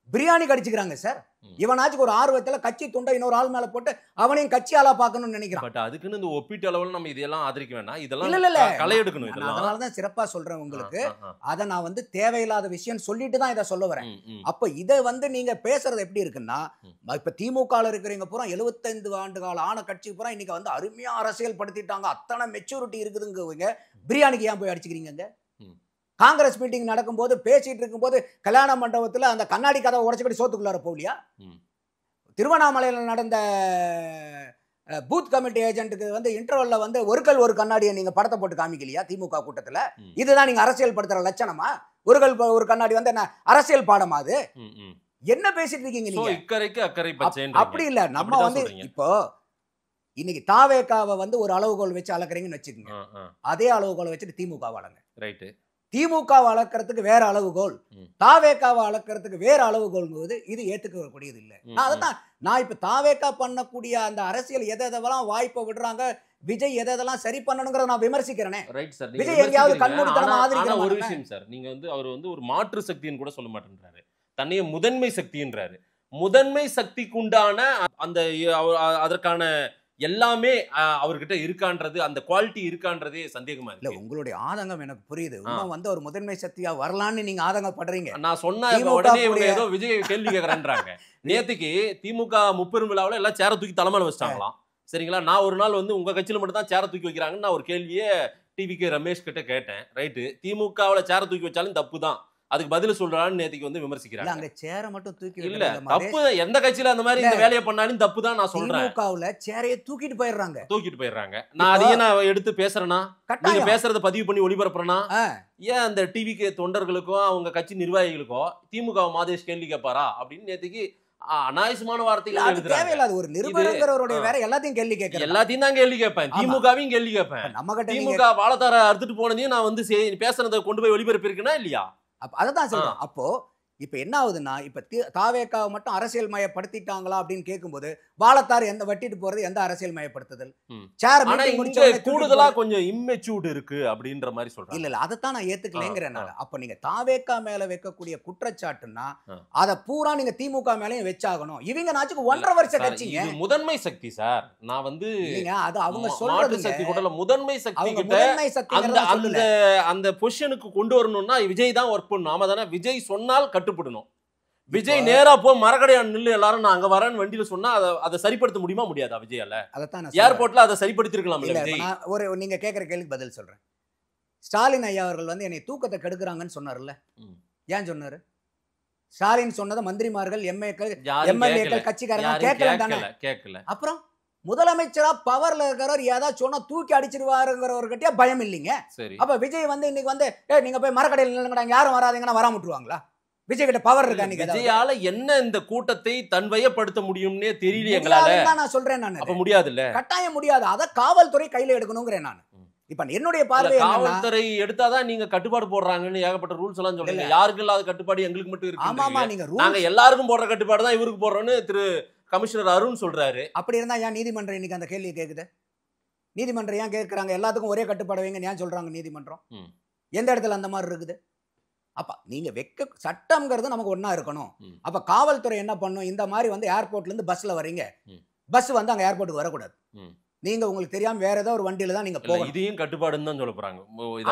D: பிரியாணி கடிச்சுக்கிறாங்க சார். இவனாச்சும் ஒரு ஆர்வத்துல கட்சி துண்டை இன்னொரு ஆள் மேல போட்டு அவனையும் கட்சி ஆளா பார்க்கணும்னு நினைக்கிறான்.
B: பட் அதுக்குன்னு இந்த ஒப்பீட்டு அளவுல நம்ம இதெல்லாம் ஆதரிக்க வேண்டாம். இதெல்லாம்
D: இல்ல
B: களை எடுக்கணும். இதெல்லாம்
D: அதனாலதான் சிறப்பா சொல்றேன் உங்களுக்கு. அதை நான் வந்து தேவையில்லாத விஷயம் சொல்லிட்டு தான் இதை சொல்ல வரேன். அப்ப இதை வந்து நீங்க பேசுறது எப்படி இருக்குன்னா, இப்ப திமுக இருக்கிறவங்க பூரா 75 ஆண்டு கால ஆன கட்சி பூரா இன்னைக்கு வந்து அருமையா அரசியல் படுத்திட்டாங்க, அத்தனை மெச்சூரிட்டி இருக்குதுங்க. பிரியாணிக்கு ஏன் போய் அடிச்சுக்கிறீங்க? காங்கிரஸ் மீட்டிங் நடக்கும்போது பேசிட்டு இருக்கும்போது கல்யாண மண்டபத்தில் அந்த கண்ணாடி கதவை உடச்சுக்கிட்டு சோத்துக்குள்ளார போகலையா? திருவண்ணாமலையில் நடந்த பூத் கமிட்டி ஏஜென்ட்டுக்கு வந்து இன்டர்வல்ல வந்து ஒரு கண்ணாடியை நீங்க படத்தை போட்டு காமிக்கலையா திமுக கூட்டத்தில்? இதுதான் நீங்க அரசியல் படுத்துற லட்சணமா? ஒரு கண்ணாடி வந்து என்ன அரசியல் பாடமா? அது என்ன பேசிட்டு இருக்கீங்க நீங்க? அப்படி இல்ல. நம்ம வந்து இப்போ இன்னைக்கு தாவேகாவை வந்து ஒரு அளவுகோல் வச்சு அளக்குறீங்கன்னு வச்சுக்கோங்க. அதே அளவுகோலை வச்சுட்டு திமுக வளங்க. ரைட்டு. திமுக அளக்கிறதுக்கு வேற அளவுகோல், தாவேகாவை அளக்கிறதுக்கு வேற அளவுகோல், இது ஏத்துக்கக்கூடியது இல்லை. நான் இப்ப தாவேகா பண்ணக்கூடிய அந்த அரசியல் எதெல்லாம் வாய்ப்பை விடுறாங்க, விஜய் எதெல்லாம் சரி பண்ணணுங்கிறத நான் விமர்சிக்கிறேன். விஜய் எங்கேயாவது கண்மூடித்தனமா ஆதரிக்கிறேன்.
B: ஒரு விஷயம் சார், நீங்க வந்து அவர் வந்து ஒரு மாற்று சக்தின்னு கூட சொல்ல மாட்டேன்றாரு, தன்னைய முதன்மை சக்தின்றாரு. முதன்மை சக்திக்கு உண்டான அந்த அதற்கான எல்லாமே அவர்கிட்ட இருக்கான்றது, அந்த குவாலிட்டி இருக்கான்றதே சந்தேகமா இருக்கு.
D: உங்களுடைய ஆதங்கம் எனக்கு புரியுது. வந்து ஒரு முதன்மை சக்தியா வரலான்னு நீங்க ஆதங்கப்படுறீங்க.
B: நான் சொன்ன உடனே ஏதோ விஜய் கேள்வி கேட்கறேன்றாங்க. நேத்துக்கு திமுக முப்பெரும் விழாவில் எல்லாம் சேர தூக்கி தலைமையில வச்சிட்டாங்களாம். சரிங்களா? நான் ஒரு நாள் வந்து உங்க கட்சியில மட்டும் தான் சேர தூக்கி வைக்கிறாங்கன்னு நான் ஒரு கேள்வியே டிவிகே ரமேஷ் கிட்ட கேட்டேன். ரைட்டு, திமுகவில் சேர தூக்கி வச்சாலும் தப்பு தான், அதுக்கு பதில் சொல்றான்னு நேத்துக்கு வந்து விமர்சிக்கிறாங்க.
D: அங்க சேர மட்டும் தூக்கி
B: இல்ல, தப்பு. எந்த கட்சியில அந்த மாதிரி இந்த வேலையை பண்ணாலும் தப்பு தான் நான் சொல்றேன்.
D: திமுகவுல சேரையை தூக்கிட்டு போயிடுறாங்க.
B: நான் அதையே நான் எடுத்து பேசுறேனா, நீங்க பேசுறத பதிவு பண்ணி ஒளிபரப்புறேனா? ஏன் அந்த டிவிக்கு தொண்டர்களுக்கும் அவங்க கட்சி நிர்வாகிகளுக்கோ திமுக மாதேஷ் கேள்வி கேட்பாரா அப்படின்னு நேத்துக்கு அநாயசமான வார்த்தைகள்
D: தேவையில்லாத ஒரு நிருபருங்கிறவருடைய வேற எல்லாத்தையும் கேள்வி கேட்கறேன்.
B: எல்லாத்தையும் தான் கேள்வி கேட்பேன், திமுகவையும் கேள்வி கேட்பேன். நம்ம திமுக வாழத்தார அறுத்துட்டு போனதையும் நான் வந்து பேசுறதை கொண்டு போய் ஒளிபரப்பிருக்கேனா இல்லையா?
D: அததான் சொல்றேன். அப்போ இப்ப என்ன ஆகுதுன்னா, இப்ப தாவேகாவை மட்டும் அரசியல் மயப்படுத்திட்டாங்களா அப்படின்னு கேட்கும்போது வாழத்தார் எந்த வட்டிட்டு போறது எந்த அரசியல் மயப்படுத்துதல்?
B: கூடுதலா கொஞ்சம் இம்மெச்சூர்ட் இருக்கு அப்படின்ற மாதிரி சொல்றேன்.
D: இல்ல அதைத்தான் நான் ஏத்துக்கலைங்கிறேன். அப்ப நீங்க தாவேகா மேல வைக்கக்கூடிய குற்றச்சாட்டுன்னா அதை பூரா நீங்க திமுக மேலயும் வச்சாகணும். இவங்க நாச்சுக்கு 1.5 வருஷ கட்சிங்க.
B: முதன்மை சக்தி சார். நான் வந்து
D: அது அவங்க சொல்றது
B: சக்தி கூட முதன்மை சக்தி கிட்ட அந்த பொசிஷனுக்கு கொண்டு வரணும்னா விஜய் தான் ஒர்க் பண்ணணும். ஆமா தானே? விஜய் சொன்னால் கட்டுப்படணும். விஜய் நேரா போ மரக்கடையான் நில்லு, எல்லாரும் நான் அங்க வரேன்னு வண்டியில சொன்னா அதை சரிப்படுத்த முடியுமா முடியாதா விஜயால? ஏர்போர்ட்ல அதை சரிப்படுத்திருக்கலாம்.
D: நீங்க கேட்கிற கேள்விக்கு பதில் சொல்றேன். ஸ்டாலின் ஐயா அவர்கள் வந்து என்னை தூக்கத்தை கெடுக்கிறாங்கன்னு சொன்னார்ல, ஏன் சொன்னாரு? ஸ்டாலின் சொன்னதை மந்திரிமார்கள் எம்ஏக்கள்
B: யாரும்
D: எம்எல்ஏக்கள் கட்சிக்காரங்க கேட்கல தானே?
B: கேட்கல.
D: அப்புறம் முதலமைச்சரா பவர்ல இருக்கிறவர் ஏதாவது சொன்னா தூக்கி அடிச்சிருவாருங்கிறவர்கிட்டயே பயம் இல்லைங்க.
B: சரி.
D: அப்ப விஜய் வந்து இன்னைக்கு வந்து நீங்க போய் மரக்கடையில் நில்லுங்கடா, யாரும் வராதீங்கன்னா வராம விட்டுருவாங்களா? விஜய் கிட்ட பவர் இருக்கா? நீங்க
B: விஜயால என்ன இந்த கூட்டத்தை தன்வயப்படுத்த முடியும்னே தெரியல எங்களால.
D: நான் சொல்றேன், நான்
B: அப்ப முடியாதுல்ல,
D: கட்டாயம் முடியாது. அத காவல்துறை கையில எடுக்கணுங்கிறேன் நான். இப்ப என்னுடைய பார்வை
B: காவல்துறை எடுத்தாதான் நீங்க கட்டுப்பாடு போடுறாங்கன்னு ஏகப்பட்ட ரூல்ஸ் எல்லாம் சொல்றீங்க. யாருக்கு இல்லாத கட்டுப்பாடு எங்களுக்கு மட்டும் இருக்கு.
D: ஆமாமா, நீங்க
B: நாங்க எல்லாருக்கும் போடுற கட்டுப்பாடு தான் இவருக்கு போடுறோம்னு திரு கமிஷனர் அருண் சொல்றாரு.
D: அப்படி இருந்தா ஏன் நீதிமன்றம் இன்னைக்கு அந்த கேள்வியை கேக்குது? நீதிமன்றம் ஏன் கேட்கறாங்க எல்லாத்துக்கும் ஒரே கட்டுப்பாடு வைங்க ஏன் சொல்றாங்க நீதிமன்றம்? எந்த இடத்துல அந்த மாதிரி இருக்குது? அப்ப நீங்க சட்டம்ங்கிறது நமக்கு ஒண்ணா இருக்கணும். அப்ப காவல்துறை என்ன பண்ணும்? இந்த மாதிரி வந்து ஏர்போர்ட்ல இருந்து பஸ்ல வரீங்க, பஸ் வந்து அங்க ஏர்போர்ட்டுக்கு வரக்கூடாது. நீங்க உங்களுக்கு தெரியாம வேற ஏதோ ஒரு வண்டியில தான் நீங்க போகணும்.
B: இதையும் கட்டுப்பாடுன்னு தான் சொல்ல போறாங்க.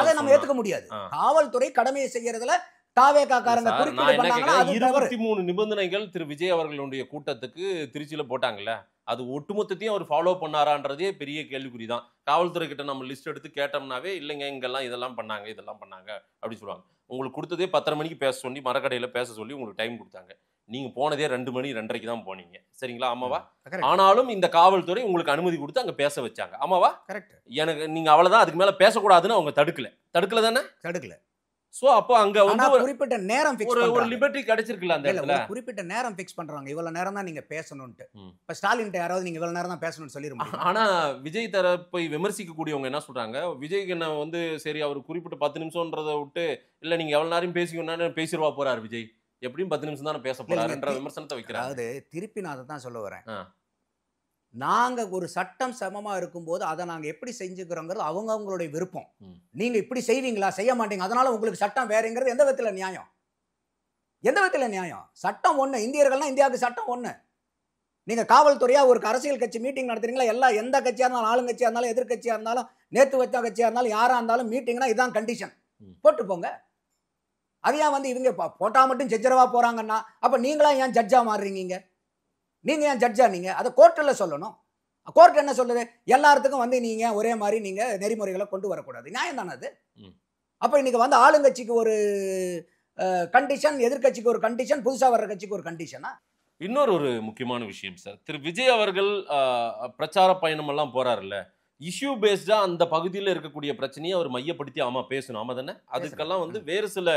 D: அதை நம்ம ஏத்துக்க முடியாது. காவல்துறை கடமையை செய்யறதுல தாவேகாக்காரங்க குறுக்கீடு பண்ணாங்கன்னா அது தவறு.
B: 23 நிபந்தனைகள் திரு விஜய் அவர்களுடைய கூட்டத்துக்கு திருச்சியில போட்டாங்கல்ல, அது ஒட்டுமொத்தத்தையும் அவர் ஃபாலோ பண்ணாரான்றதே பெரிய கேள்விக்குறிதான். காவல்துறை கிட்ட நம்ம லிஸ்ட் எடுத்து கேட்டோம்னாவே இல்லைங்க இங்கெல்லாம் இதெல்லாம் பண்ணாங்க இதெல்லாம் பண்ணாங்க அப்படி சொல்லுவாங்க. உங்களுக்கு கொடுத்ததே 10:30 மணிக்கு பேச சொல்லி மரக்கடையில பேச சொல்லி உங்களுக்கு டைம் கொடுத்தாங்க. நீங்க போனதே 2 மணி 2:30க்கு தான் போனீங்க. சரிங்களா? ஆமாவா? ஆனாலும் இந்த காவல்துறை உங்களுக்கு அனுமதி கொடுத்து அங்க பேச வச்சாங்க. ஆமாவா?
D: கரெக்ட்.
B: எனக்கு நீங்க அவ்வளவுதான், அதுக்கு மேல பேசக்கூடாதுன்னு அவங்க தடுக்கல தானே?
D: தடுக்கல.
B: சோ அப்போ அங்க வந்து
D: குறிப்பிட்ட நேரம் ஃபிக்ஸ்
B: ஒரு
D: பண்றாங்க.
B: லிபர்ட்டி கிடைச்சிருக்குல அந்த இடத்துல.
D: குறிப்பிட்ட நேரம் ஃபிக்ஸ் பண்றாங்க. இவ்வளவு நேரம் தான் நீங்க பேசணும்னு. இப்ப ஸ்டாலின் யாராவது நீங்க இவ்வளவு நேரம் தான் பேசணும்னு சொல்லிருப்பாங்க.
B: ஆனா விஜய் தரப்பை விமர்சிக்க கூடியவங்க என்ன சொல்றாங்க, விஜய்க்கு என்ன வந்து சரி அவர் குறிப்பிட்ட 10 நிமிஷம்ன்றதை விட்டு இல்ல நீங்க எவ்வளவு நேரம் பேசிக்கணும்னு பேசிடுவா போறாரு விஜய், எப்படியும் 10 நிமிஷம் தானே பேச போறாருன்ற விமர்சனத்தை வைக்கிறாங்க.
D: அதாவது திருப்பி நான் அதை தான் சொல்ல வரேன். நாங்க ஒரு சட்டம் சமமா இருக்கும்போது அதை நாங்க எப்படி செஞ்சுக்கிறோங்கிறது அவங்க அவங்களுடைய விருப்பம். நீங்க இப்படி செய்வீங்களா செய்ய மாட்டீங்க அதனால உங்களுக்கு சட்டம் வேறங்கிறது எந்த விதத்துல நியாயம்? எந்த விதத்துல நியாயம்? சட்டம் ஒண்ணு. இந்தியர்கள்னா இந்தியாவுக்கு சட்டம் ஒண்ணு. நீங்க காவல்துறையா ஒரு அரசியல் கட்சி மீட்டிங் நடத்துறீங்களா, எல்லா எந்த கட்சியா இருந்தாலும் ஆளுங்கட்சியா இருந்தாலும் எதிர்கட்சியா இருந்தாலும் நேத்து வச்ச கட்சியா இருந்தாலும் யாரா இருந்தாலும் மீட்டிங்னா இதான் கண்டிஷன் போட்டு போங்க. அது ஏன் வந்து இவங்க போட்டா மட்டும் ஜட்ஜரவா போறாங்கன்னா அப்ப நீங்களா ஏன் ஜட்ஜா மாறுறீங்க? நீங்க ஏன் ஜட்ஜா? நீங்க அதை கோர்ட்டில் சொல்லணும். கோர்ட் என்ன சொல்லுது? எல்லாத்துக்கும் வந்து நீங்க ஒரே மாதிரி நீங்க நெறிமுறைகளை கொண்டு வரக்கூடாது. நியாயம் தானே அது? அப்ப இன்னைக்கு வந்து ஆளுங்கட்சிக்கு ஒரு கண்டிஷன், எதிர்கட்சிக்கு ஒரு கண்டிஷன், புதுசா வர்ற கட்சிக்கு ஒரு கண்டிஷனா?
B: இன்னொரு ஒரு முக்கியமான விஷயம் சார், திரு விஜய் அவர்கள் பிரச்சார பயணம் எல்லாம் போறாருல்ல, இஷ்யூ பேஸ்டா அந்த பகுதியில் இருக்கக்கூடிய பிரச்சனையை அவர் மையப்படுத்தி ஆமா பேசணும். ஆமா தானே? அதுக்கெல்லாம் வந்து வேறு சில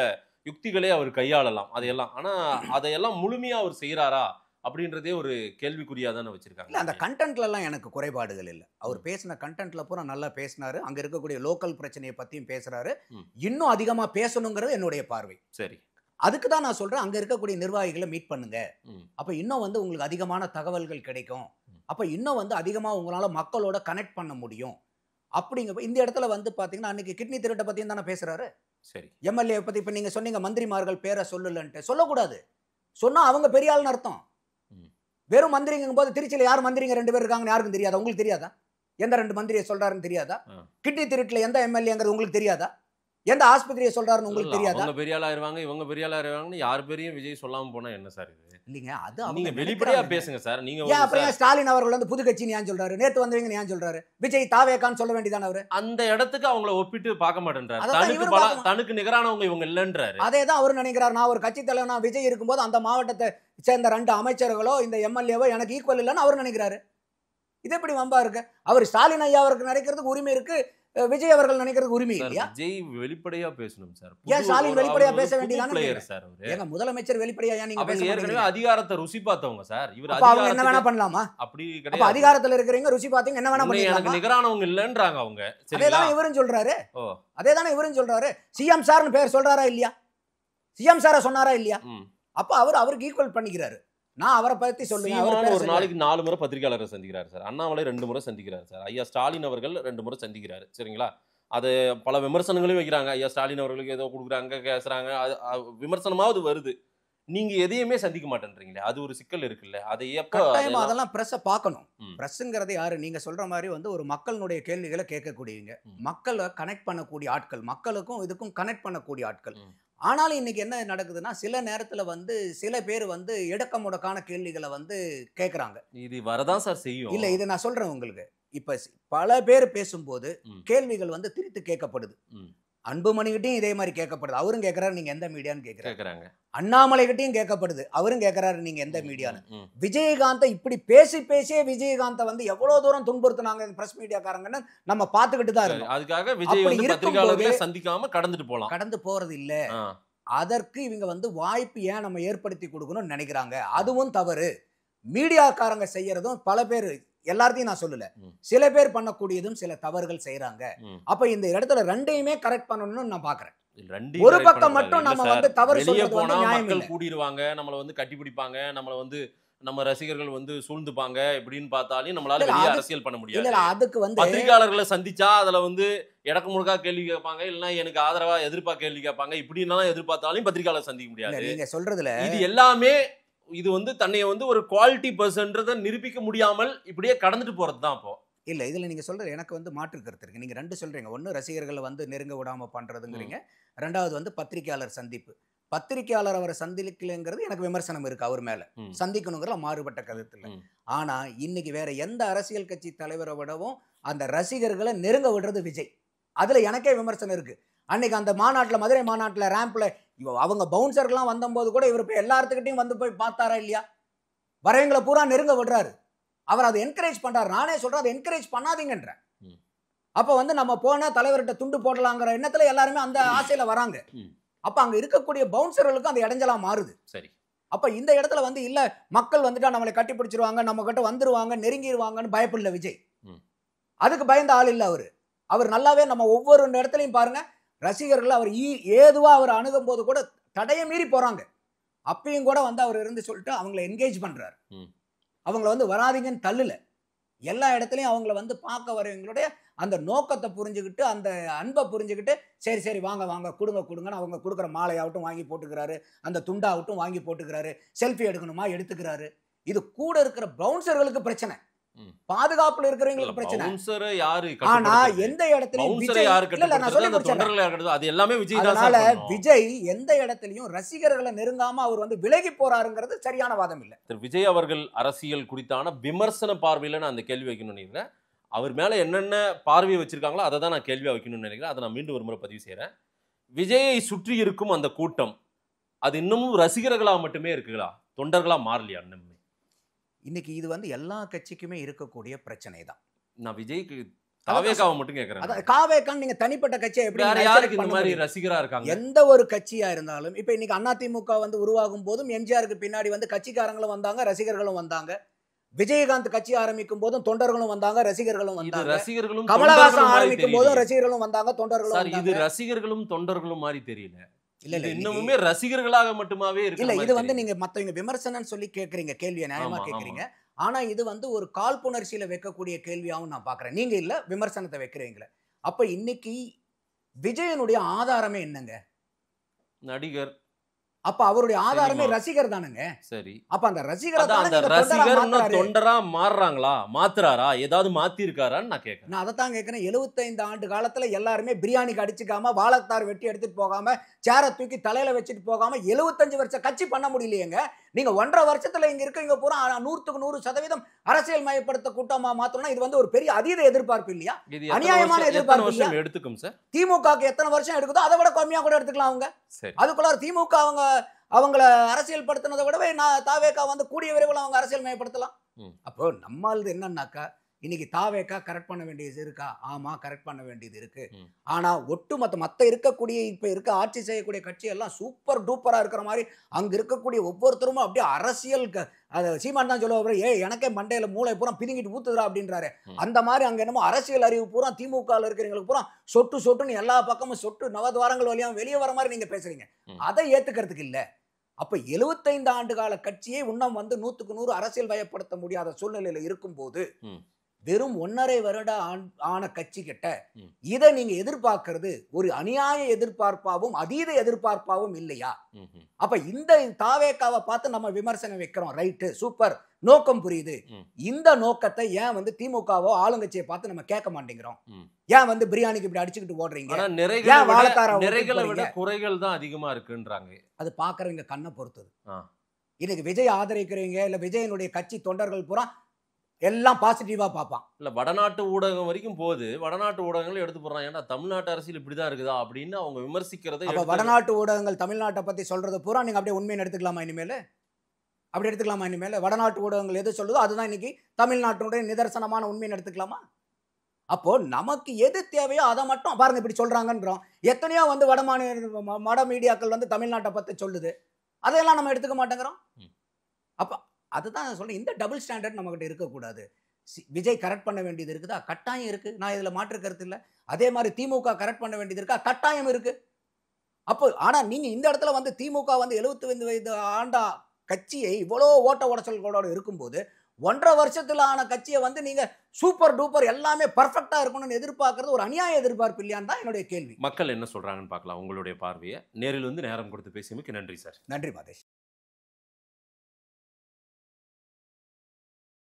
B: யுக்திகளே அவர் கையாளலாம் அதையெல்லாம். ஆனா அதையெல்லாம் முழுமையா அவர் செய்யறாரா அப்படின்றதே ஒரு கேள்விக்குறியா தானே வச்சிருக்காங்க.
D: இல்ல அந்த கண்டென்ட்ல எல்லாம் எனக்கு குறைபாடுகள் இல்லை. அவர் பேசின கண்டென்ட்ல பூரா நல்லா பேசினாரு. அங்க இருக்கக்கூடிய லோக்கல் பிரச்சனையை பத்தியும் பேசுறாரு. இன்னும் அதிகமா பேசணுங்கிறது என்னுடைய பார்வை.
B: சரி,
D: அதுக்கு தான் நான் சொல்றேன் அங்க இருக்கக்கூடிய நிர்வாகிகளை மீட் பண்ணுங்க. அப்ப இன்னும் வந்து உங்களுக்கு அதிகமான தகவல்கள் கிடைக்கும். அப்ப இன்னும் வந்து அதிகமா உங்களால மக்களோட கனெக்ட் பண்ண முடியும். அப்படிங்க இந்த இடத்துல வந்து பாத்தீங்கன்னா அன்னைக்கு கிட்னி திருட்டை பத்தியும் தானே பேசுறாரு.
B: சரி,
D: எம்எல்ஏ பத்தி இப்ப நீங்க சொன்னீங்க மந்திரிமார்கள் பேரை சொல்லலன்ட்டு. சொல்லக்கூடாது. சொன்னா அவங்க பெரிய ஆள்னு அர்த்தம். வெறும் மந்திரிங்கும் போது திருச்சியில யார் மந்திரிங்க 2 பேர் இருக்காங்கன்னு யாருக்கும் தெரியாதா? உங்களுக்கு தெரியாதா? எந்த 2 மந்திரியை சொல்றாருன்னு தெரியாதா? கிட்னி திருட்டுல எந்த எம்எல்ஏங்கிறது உங்களுக்கு தெரியாதா? எந்த ஆஸ்பத்திரியை சொல்றாருன்னு உங்களுக்கு தெரியாதா?
B: அவங்க பெரிய ஆளா இருவாங்க, இவங்க பெரிய ஆளா இருவாங்கன்னு யார் பேரையும் விஜய் சொல்லாம போனா என்ன சார் இது?
D: இல்லைங்க, அது
B: நீங்க வெளிப்படையா பேசுங்க சார். நீங்க
D: ஏன் அப்புறம் ஸ்டாலின் அவர்கள் வந்து புது கட்சின்னு ஏன் சொல்றாரு? நேத்து வந்தவங்க ஏன் சொல்றாரு? விஜய் தாவேக்கான்னு சொல்ல வேண்டியதானே அவரு?
B: அந்த இடத்துக்கு அவங்கள ஒப்பிட்டு பார்க்க மாட்டேன்றாரு. தனக்கு நிகரானவங்க இவங்க இல்லன்றாரு.
D: அதேதான் அவரு நினைக்கிறார். நான் ஒரு கட்சி தலைவனா விஜய் இருக்கும்போது அந்த மாவட்டத்தை சேர்ந்த 2 அமைச்சர்களோ இந்த எம்எல்ஏவோ எனக்கு ஈக்குவல் இல்லைன்னு அவர் நினைக்கிறாரு. இது எப்படி வம்பா இருக்கு? அவர் ஸ்டாலின் ஐயா அவருக்கு நினைக்கிறதுக்கு உரிமை இருக்கு, விஜய் அவர்கள் நினைக்கிறதுக்கு உரிமை இல்லையா?
B: விஜய் வெளிப்படையா பேசணும் சார்.
D: ஏன் ஸ்டாலின் வெளிப்படையா பேச வேண்டியதானே சார்? ஏங்க முதலமைச்சர் வெளிப்படையா நீங்க பேச?
B: ஏற்கனவே அதிகாரத்தை ருசி பார்த்தவங்க சார். இவர்
D: அவங்க என்ன வேணா பண்ணலாமா?
B: அப்படி
D: கிடையாது. அப்ப அதிகாரத்துல இருக்கிறீங்க ருசி பார்த்தீங்க என்ன வேணா பண்ணலாம்.
B: எனக்கு நிகரானவங்க இல்லன்றாங்க அவங்க.
D: அதேதான் இவரும் சொல்றாரு. அதேதானே இவரும் சொல்றாரு. சிஎம் சார்னு பேர் சொல்றாரா இல்லையா? சிஎம் சார சொன்னாரா இல்லையா? அப்ப அவருக்கு ஈக்குவல் பண்ணிக்கிறாரு. நான் அவரை பத்தி சொல்லுங்க.
B: ஒரு நாளைக்கு 4 முறை பத்திரிகையாளரை சந்திக்கிறாரு சார். அண்ணாமலை 2 முறை சந்திக்கிறாரு சார். ஐயா ஸ்டாலின் அவர்கள் 2 முறை சந்திக்கிறாரு. சரிங்களா? அது பல விமர்சனங்களையும் வைக்கிறாங்க. ஐயா ஸ்டாலின் அவர்களுக்கு ஏதோ கொடுக்குறாங்க பேசுறாங்க, விமர்சனமாவது வருது. நீங்க எதையுமே சந்திக்க மாட்டேன்றீங்களே, அது ஒரு சிக்கல் இருக்குல்ல. அதை எப்ப
D: அதெல்லாம் பிரஸ் பார்க்கணும். பிரஸ்ங்கிறது யாரு? நீங்க சொல்ற மாதிரி வந்து ஒரு மக்களுடைய கேள்விகளை கேட்கக்கூடியவங்க, மக்களை கனெக்ட் பண்ணக்கூடிய ஆட்கள், மக்களுக்கும் இதுக்கும் கனெக்ட் பண்ணக்கூடிய ஆட்கள். ஆனாலும் இன்னைக்கு என்ன நடக்குதுன்னா சில நேரத்துல வந்து சில பேர் வந்து இடக்க முடக்கான கேள்விகளை வந்து கேட்கறாங்க.
B: இது வரதான் சார் செய்யும்.
D: இல்ல இதை நான் சொல்றேன் உங்களுக்கு. இப்ப பல பேர் பேசும்போது கேள்விகள் வந்து திரித்து கேட்கப்படுது. அன்புமணிகிட்டையும் இதே மாதிரி கேட்கப்படுது, அவரும் கேட்கிறாரு நீங்க எந்த மீடியான்னு
B: கேக்குறாங்க.
D: அண்ணாமலை கிட்டையும் கேட்கப்படுது, அவரும் கேட்கிறாரு நீங்க எந்த மீடியான்னு. விஜயகாந்தை இப்படி பேசி பேசியே விஜயகாந்தை வந்து எவ்வளவு தூரம் துன்புறுத்தினாங்க இந்த பிரஸ் மீடியாக்காரங்கன்னு நம்ம பார்த்துக்கிட்டு தான் இருக்கோம்.
B: அதுக்காக விஜய் வந்து பத்திரிகையாளர்களை சந்திக்காம கடந்துட்டு போலாம்,
D: கடந்து போறது இல்ல. அதற்கு இவங்க வந்து வாய்ப்பு ஏன் நம்ம ஏற்படுத்தி கொடுக்கணும்னு நினைக்கிறாங்க, அதுவும் தவறு. மீடியாக்காரங்க செய்யறதும் பல பேர், எல்லாத்தையும் நான் சொல்லல, சில பேர் பண்ணக்கூடியதும் சில தவறுகள் செய்யறாங்க. அப்ப இந்த இடத்துல ரெண்டையுமே கரெக்ட் பண்ணணும்னு நான் பாக்குறேன். ஒரு பக்கம் மட்டும் நம்ம வந்து தவறு சொல்றது வந்து நியாயம் இல்ல.
B: கூடிடுவாங்க, நம்மள வந்து கட்டி பிடிப்பாங்க, நம்மள வந்து நம்ம ரசிகர்கள் வந்து சூழ்ந்துப்பாங்க இப்படின்னு பார்த்தாலும் நம்மளால வெளிய அரசியல் பண்ண முடியாது.
D: இல்ல அதுக்கு வந்து
B: பத்திரிகையாளர்களை சந்திச்சா அதுல வந்து எடக்கு முழுக்கா கேள்வி கேட்பாங்க, இல்லைன்னா எனக்கு ஆதரவா எதிர்ப்பா கேள்வி கேட்பாங்க, இப்படின்னாலும் எதிர்பார்த்தாலும் பத்திரிகையாளர் சந்திக்க முடியாது.
D: நீங்க சொல்றதுல
B: இது எல்லாமே இது வந்து தன்னைய வந்து ஒரு குவாலிட்டி பர்சன்றதை நிரூபிக்க முடியாமல் இப்படியே கடந்துட்டு போறதுதான். அப்போ
D: இல்ல இதுல நீங்க சொல்றது எனக்கு வந்து மாற்று கருத்து இருக்கு. நீங்க ரெண்டு சொல்றீங்க, ஒன்னு ரசிகர்களை வந்து நெருங்க விடாம பண்றதுங்கிறீங்க, ரெண்டாவது வந்து பத்திரிகையாளர் சந்திப்பு. பத்திரிகையாளர் அவரை சந்திக்கலைங்கிறது எனக்கு விமர்சனம் இருக்கு, அவர் மேல சந்திக்கணுங்கிற மாறுபட்ட கருத்து இல்லை. ஆனா இன்னைக்கு வேற எந்த அரசியல் கட்சி தலைவரை விடவும் அந்த ரசிகர்களை நெருங்க விடுறது விஜய். அதுல எனக்கே விமர்சனம் இருக்கு. அன்னைக்கு அந்த மாநாட்டில், மதுரை மாநாட்டில் ரேம்ப்ல அவங்க பவுன்சர்லாம் வந்தபோது கூட இவர் போய் எல்லாத்துக்கிட்டையும் வந்து போய் பார்த்தாரா இல்லையா? வரவங்களை பூரா நெருங்க விடுறாரு, அவர் அதை என்கரேஜ் பண்றாரு. நானே சொல்றேன் அதை என்கரேஜ் பண்ணாதீங்கன்ற. அப்ப வந்து நம்ம போனா தலைவர்கிட்ட துண்டு போடலாங்கிற எண்ணத்துல எல்லாருமே அந்த ஆசையில வராங்க. அப்ப அங்க இருக்கக்கூடிய பவுன்சர்களுக்கும் அந்த இடைஞ்சலா மாறுது.
B: சரி,
D: அப்ப இந்த இடத்துல வந்து இல்ல மக்கள் வந்துட்டா நம்மளை கட்டி பிடிச்சிருவாங்க, நம்ம கிட்ட வந்துருவாங்க, நெருங்கிடுவாங்கன்னு பயப்படல விஜய். அதுக்கு பயந்த ஆள் இல்ல அவரு. அவர் நல்லாவே நம்ம ஒவ்வொரு இடத்துலையும் பாருங்க, ரசிகர்கள் அவர் ஏதுவா அவர் அணுகும் போது கூட தடையை மீறி போறாங்க. அப்பயும் கூட வந்து அவர் இருந்து சொல்லிட்டு அவங்களை என்கேஜ் பண்றாரு, அவங்கள வந்து வராதிங்கன்னு தள்ளுல. எல்லா இடத்துலையும் அவங்கள வந்து பார்க்க வரவங்களுடைய அந்த நோக்கத்தை புரிஞ்சுக்கிட்டு, அந்த அன்பை புரிஞ்சுக்கிட்டு, சரி சரி வாங்க வாங்க கொடுங்க கொடுங்கன்னு அவங்க கொடுக்குற மாலையாகட்டும் வாங்கி போட்டுக்கிறாரு, அந்த துண்டாகட்டும் வாங்கி போட்டுக்கிறாரு, செல்ஃபி எடுக்கணுமா எடுத்துக்கிறாரு. இது கூட இருக்கிற பவுன்சர்களுக்கு பிரச்சனை, பாதுகாப்புல இருக்கிறவங்களுக்கு பிரச்சனை. ஆனா எந்த இடத்துலயும் விஜய் எந்த இடத்துலயும் ரசிகர்களை நெருங்காம அவர் வந்து விலகி போறாருங்கிறது சரியான வாதம் இல்ல.
B: விஜய் அவர்கள் அரசியல் குறித்தான விமர்சன பார்வையில நான் அந்த கேள்வி வைக்கணும்னு நினைக்கிறேன். அவர் மேல என்னென்ன பார்வை வச்சிருக்காங்களோ அதை தான் நான் கேள்வியா வைக்கணும்னு நினைக்கிறேன். அதை நான் மீண்டும் ஒரு முறை பதிவு செய்யறேன். விஜயை சுற்றி இருக்கும் அந்த கூட்டம் அது இன்னமும் ரசிகர்களா மட்டுமே இருக்குங்களா, தொண்டர்களா மாறலையா?
D: இன்னைக்கு இது வந்து எல்லா கட்சிக்குமே இருக்கக்கூடிய பிரச்சனை தான்.
B: நான் விஜய்க்கு காவேகாவை மட்டும் கேக்குறேன்.
D: அத காவேகான் நீங்க தனிப்பட்ட கட்சியை எப்படி
B: யாருக்கு இந்த மாதிரி ரசிகரா இருக்காங்க?
D: எந்த ஒரு கட்சியா இருந்தாலும் இப்ப இன்னைக்கு அதிமுக வந்து உருவாகும் போதும் எம்ஜிஆருக்கு பின்னாடி வந்து கட்சிக்காரங்களும் வந்தாங்க, ரசிகர்களும் வந்தாங்க. விஜயகாந்த் கட்சி ஆரம்பிக்கும் போதும் தொண்டர்களும் வந்தாங்க, ரசிகர்களும் வந்தாங்க.
B: ரசிகர்களும்
D: கமலஹாசன் ஆரம்பிக்கும் போதும் ரசிகர்களும் வந்தாங்க, தொண்டர்களும் வந்தாங்க.
B: இது ரசிகர்களும் தொண்டர்களும் மாதிரி தெரியல. இல்ல இன்னுமே ரசிகர்களாக மட்டுமாவே இருக்கு.
D: இல்ல இது வந்து நீங்க மத்தவங்க விமர்சனம் சொல்லி கேக்குறீங்க, கேள்வியை நியாயமா கேக்குறீங்க. ஆனா இது வந்து ஒரு காழ்ப்புணர்ச்சியில வைக்கக்கூடிய கேள்வியாவும் நான் பாக்குறேன். நீங்க இல்ல விமர்சனத்தை வைக்கிறீங்களே. அப்ப இன்னைக்கு விஜயனுடைய ஆதாரமே என்னங்க?
B: நடிகர்.
D: அப்ப அவருடைய ஆதாரமே ரசிகர் தானுங்க.
B: சரி,
D: அப்ப அந்த ரசிகர்
B: தொண்டரா மாறுறாங்களா, மாத்துறாரா, ஏதாவது மாத்தி இருக்காரான்னு நான் கேட்கிறேன்.
D: நான் அதைத்தான் கேட்கிறேன். 75 ஆண்டு காலத்துல எல்லாருமே பிரியாணிக்கு அடிச்சுக்காம, வாழைத்தார் வெட்டி எடுத்துட்டு போகாம, சேரை தூக்கி தலையில வச்சுட்டு போகாம 75 வருஷம் கட்சி பண்ண முடியலையேங்க. நீங்க 1.5 வருஷத்துல இங்க இருக்கீங்க பூரா 100% அரசியல் மயப்படுத்த கூட்டமா மாத்தணும்னா இது வந்து ஒரு பெரிய அதீத எதிர்பார்ப்பு இல்லையா? அநியாயமான எதிர்பார்ப்பு
B: எடுத்துக்கும் சார்.
D: திமுகக்கு எத்தனை வருஷம் எடுக்குதோ அதை விட கம்மியா கூட எடுத்துக்கலாம் அவங்க. அதுக்குள்ள திமுக அவங்கள அரசியல் படுத்தினதை விடவே தாவேகா வந்து கூடிய விரைவில் அவங்க அரசியல் மயப்படுத்தலாம். அப்போ நம்மளது என்னன்னாக்கா இன்னைக்கு தாவேகா கரெக்ட் பண்ண வேண்டியது இருக்கா? ஆமா கரெக்ட் பண்ண வேண்டியது இருக்கு. ஆனா ஒட்டுமொத்த மத்த இருக்கக்கூடிய இப்ப இருக்க ஆட்சி செய்யக்கூடிய கட்சி எல்லாம் சூப்பர் டூப்பரா இருக்கிற மாதிரி அங்க இருக்கக்கூடிய ஒவ்வொருத்தரும் அப்படியே அரசியல் சீமான் தான் சொல்லுவாரு, எனக்கே மண்டையில மூளை பூரா பிதுங்கிட்டு ஊத்துதுரா அப்படின்றாரு. அந்த மாதிரி அங்க என்னமோ அரசியல் அறிவு பூரா திமுக இருக்கிறவங்களுக்கு பூரா சொட்டு சொட்டுன்னு எல்லா பக்கமும் சொட்டு நவத்வாரங்கள் வழியாக வெளியே வர மாதிரி நீங்க பேசுறீங்க. அதை ஏத்துக்கிறதுக்கு இல்ல. அப்ப 75 ஆண்டு கால கட்சியை இன்னும் வந்து 100க்கு 100 அரசியல் வயப்படுத்த முடியாத சூழ்நிலையில இருக்கும் போது வெறும் 1.5 வருடம் ஆன கட்சி கிட்ட இதை நீங்க எதிர்பார்க்கிறது ஒரு அநியாய எதிர்பார்ப்பாவும் அதீத எதிர்பார்ப்பாவும் இல்லையா? அப்ப இந்த தாவேகாவை பார்த்து நம்ம விமர்சனம் வைக்கிறோம், ரைட்டு, சூப்பர், நோக்கம் புரியுது. இந்த நோக்கத்தை ஏன் வந்து திமுகவோ ஆளுங்கட்சியை பார்த்து நம்ம கேட்க மாட்டேங்கிறோம்? ஏன் வந்து பிரியாணிக்கு இப்படி அடிச்சுக்கிட்டு ஓடுறீங்க?
B: நிறைகளை விட குறைகள் தான் அதிகமா இருக்குன்றாங்க.
D: அது பாக்குறவங்க கண்ணை பொறுத்தது. இன்னைக்கு விஜய் ஆதரிக்கிறவங்க இல்ல விஜயனுடைய கட்சி தொண்டர்கள் பூரா எல்லாம் பாசிட்டிவா பார்ப்பான்.
B: இல்ல வடநாட்டு ஊடகம் வரைக்கும் போகுது, வடநாட்டு ஊடகங்கள் எடுத்து போடுறாங்க, ஏன்னா தமிழ்நாட்டு அரசியல் இப்படிதான் இருக்குதா அப்படின்னு அவங்க விமர்சிக்கிறதை
D: அப்ப வடநாட்டு ஊடகங்கள் தமிழ்நாட்டை பத்தி சொல்றது பூரா நீங்க அப்படியே உண்மையை எடுத்துக்கலாமா இனிமேல்? அப்படி எடுத்துக்கலாமா இனிமேல்? வடநாட்டு ஊடகங்கள் எது சொல்லுதோ அதுதான் இன்னைக்கு தமிழ்நாட்டினுடைய நிதர்சனமான உண்மையை எடுத்துக்கலாமா? அப்போ நமக்கு எது தேவையோ அதை மட்டும் பாருங்க இப்படி சொல்றாங்கன்றோம். எத்தனையோ வந்து வட மீடியாக்கள் வந்து தமிழ்நாட்டை பத்தி சொல்லுது, அதையெல்லாம் நம்ம எடுத்துக்க மாட்டேங்கிறோம். அப்ப அதுதான் நான் சொல்றேன், இந்த டபுள் ஸ்டாண்டர்ட் நம்மகிட்ட இருக்கக்கூடாது. விஜய் கரெக்ட் பண்ண வேண்டியது இருக்குதா? கட்டாயம் இருக்கு, நான் இதுல மாற்று கருத்து இல்லை. அதே மாதிரி திமுக கரெக்ட் பண்ண வேண்டியது இருக்கா? கட்டாயம் இருக்கு. அப்போ ஆனா நீங்க இந்த இடத்துல வந்து திமுக வந்து 75 வயது ஆண்டா கட்சியை இவ்வளோ ஓட்ட உடச்சல்களோட இருக்கும்போது 1.5 வருஷத்துல ஆன கட்சியை வந்து நீங்க சூப்பர் டூப்பர் எல்லாமே பர்ஃபெக்டா இருக்கணும்னு எதிர்பார்க்கறது ஒரு அநியாய எதிர்பார்ப்பு இல்லையான்னு தான் என்னுடைய கேள்வி.
B: மக்கள் என்ன சொல்றாங்கன்னு பார்க்கலாம். உங்களுடைய பார்வையை நேரில் வந்து நேரம் கொடுத்து பேசியமைக்கு நன்றி சார்.
D: நன்றி மாதேஷ்.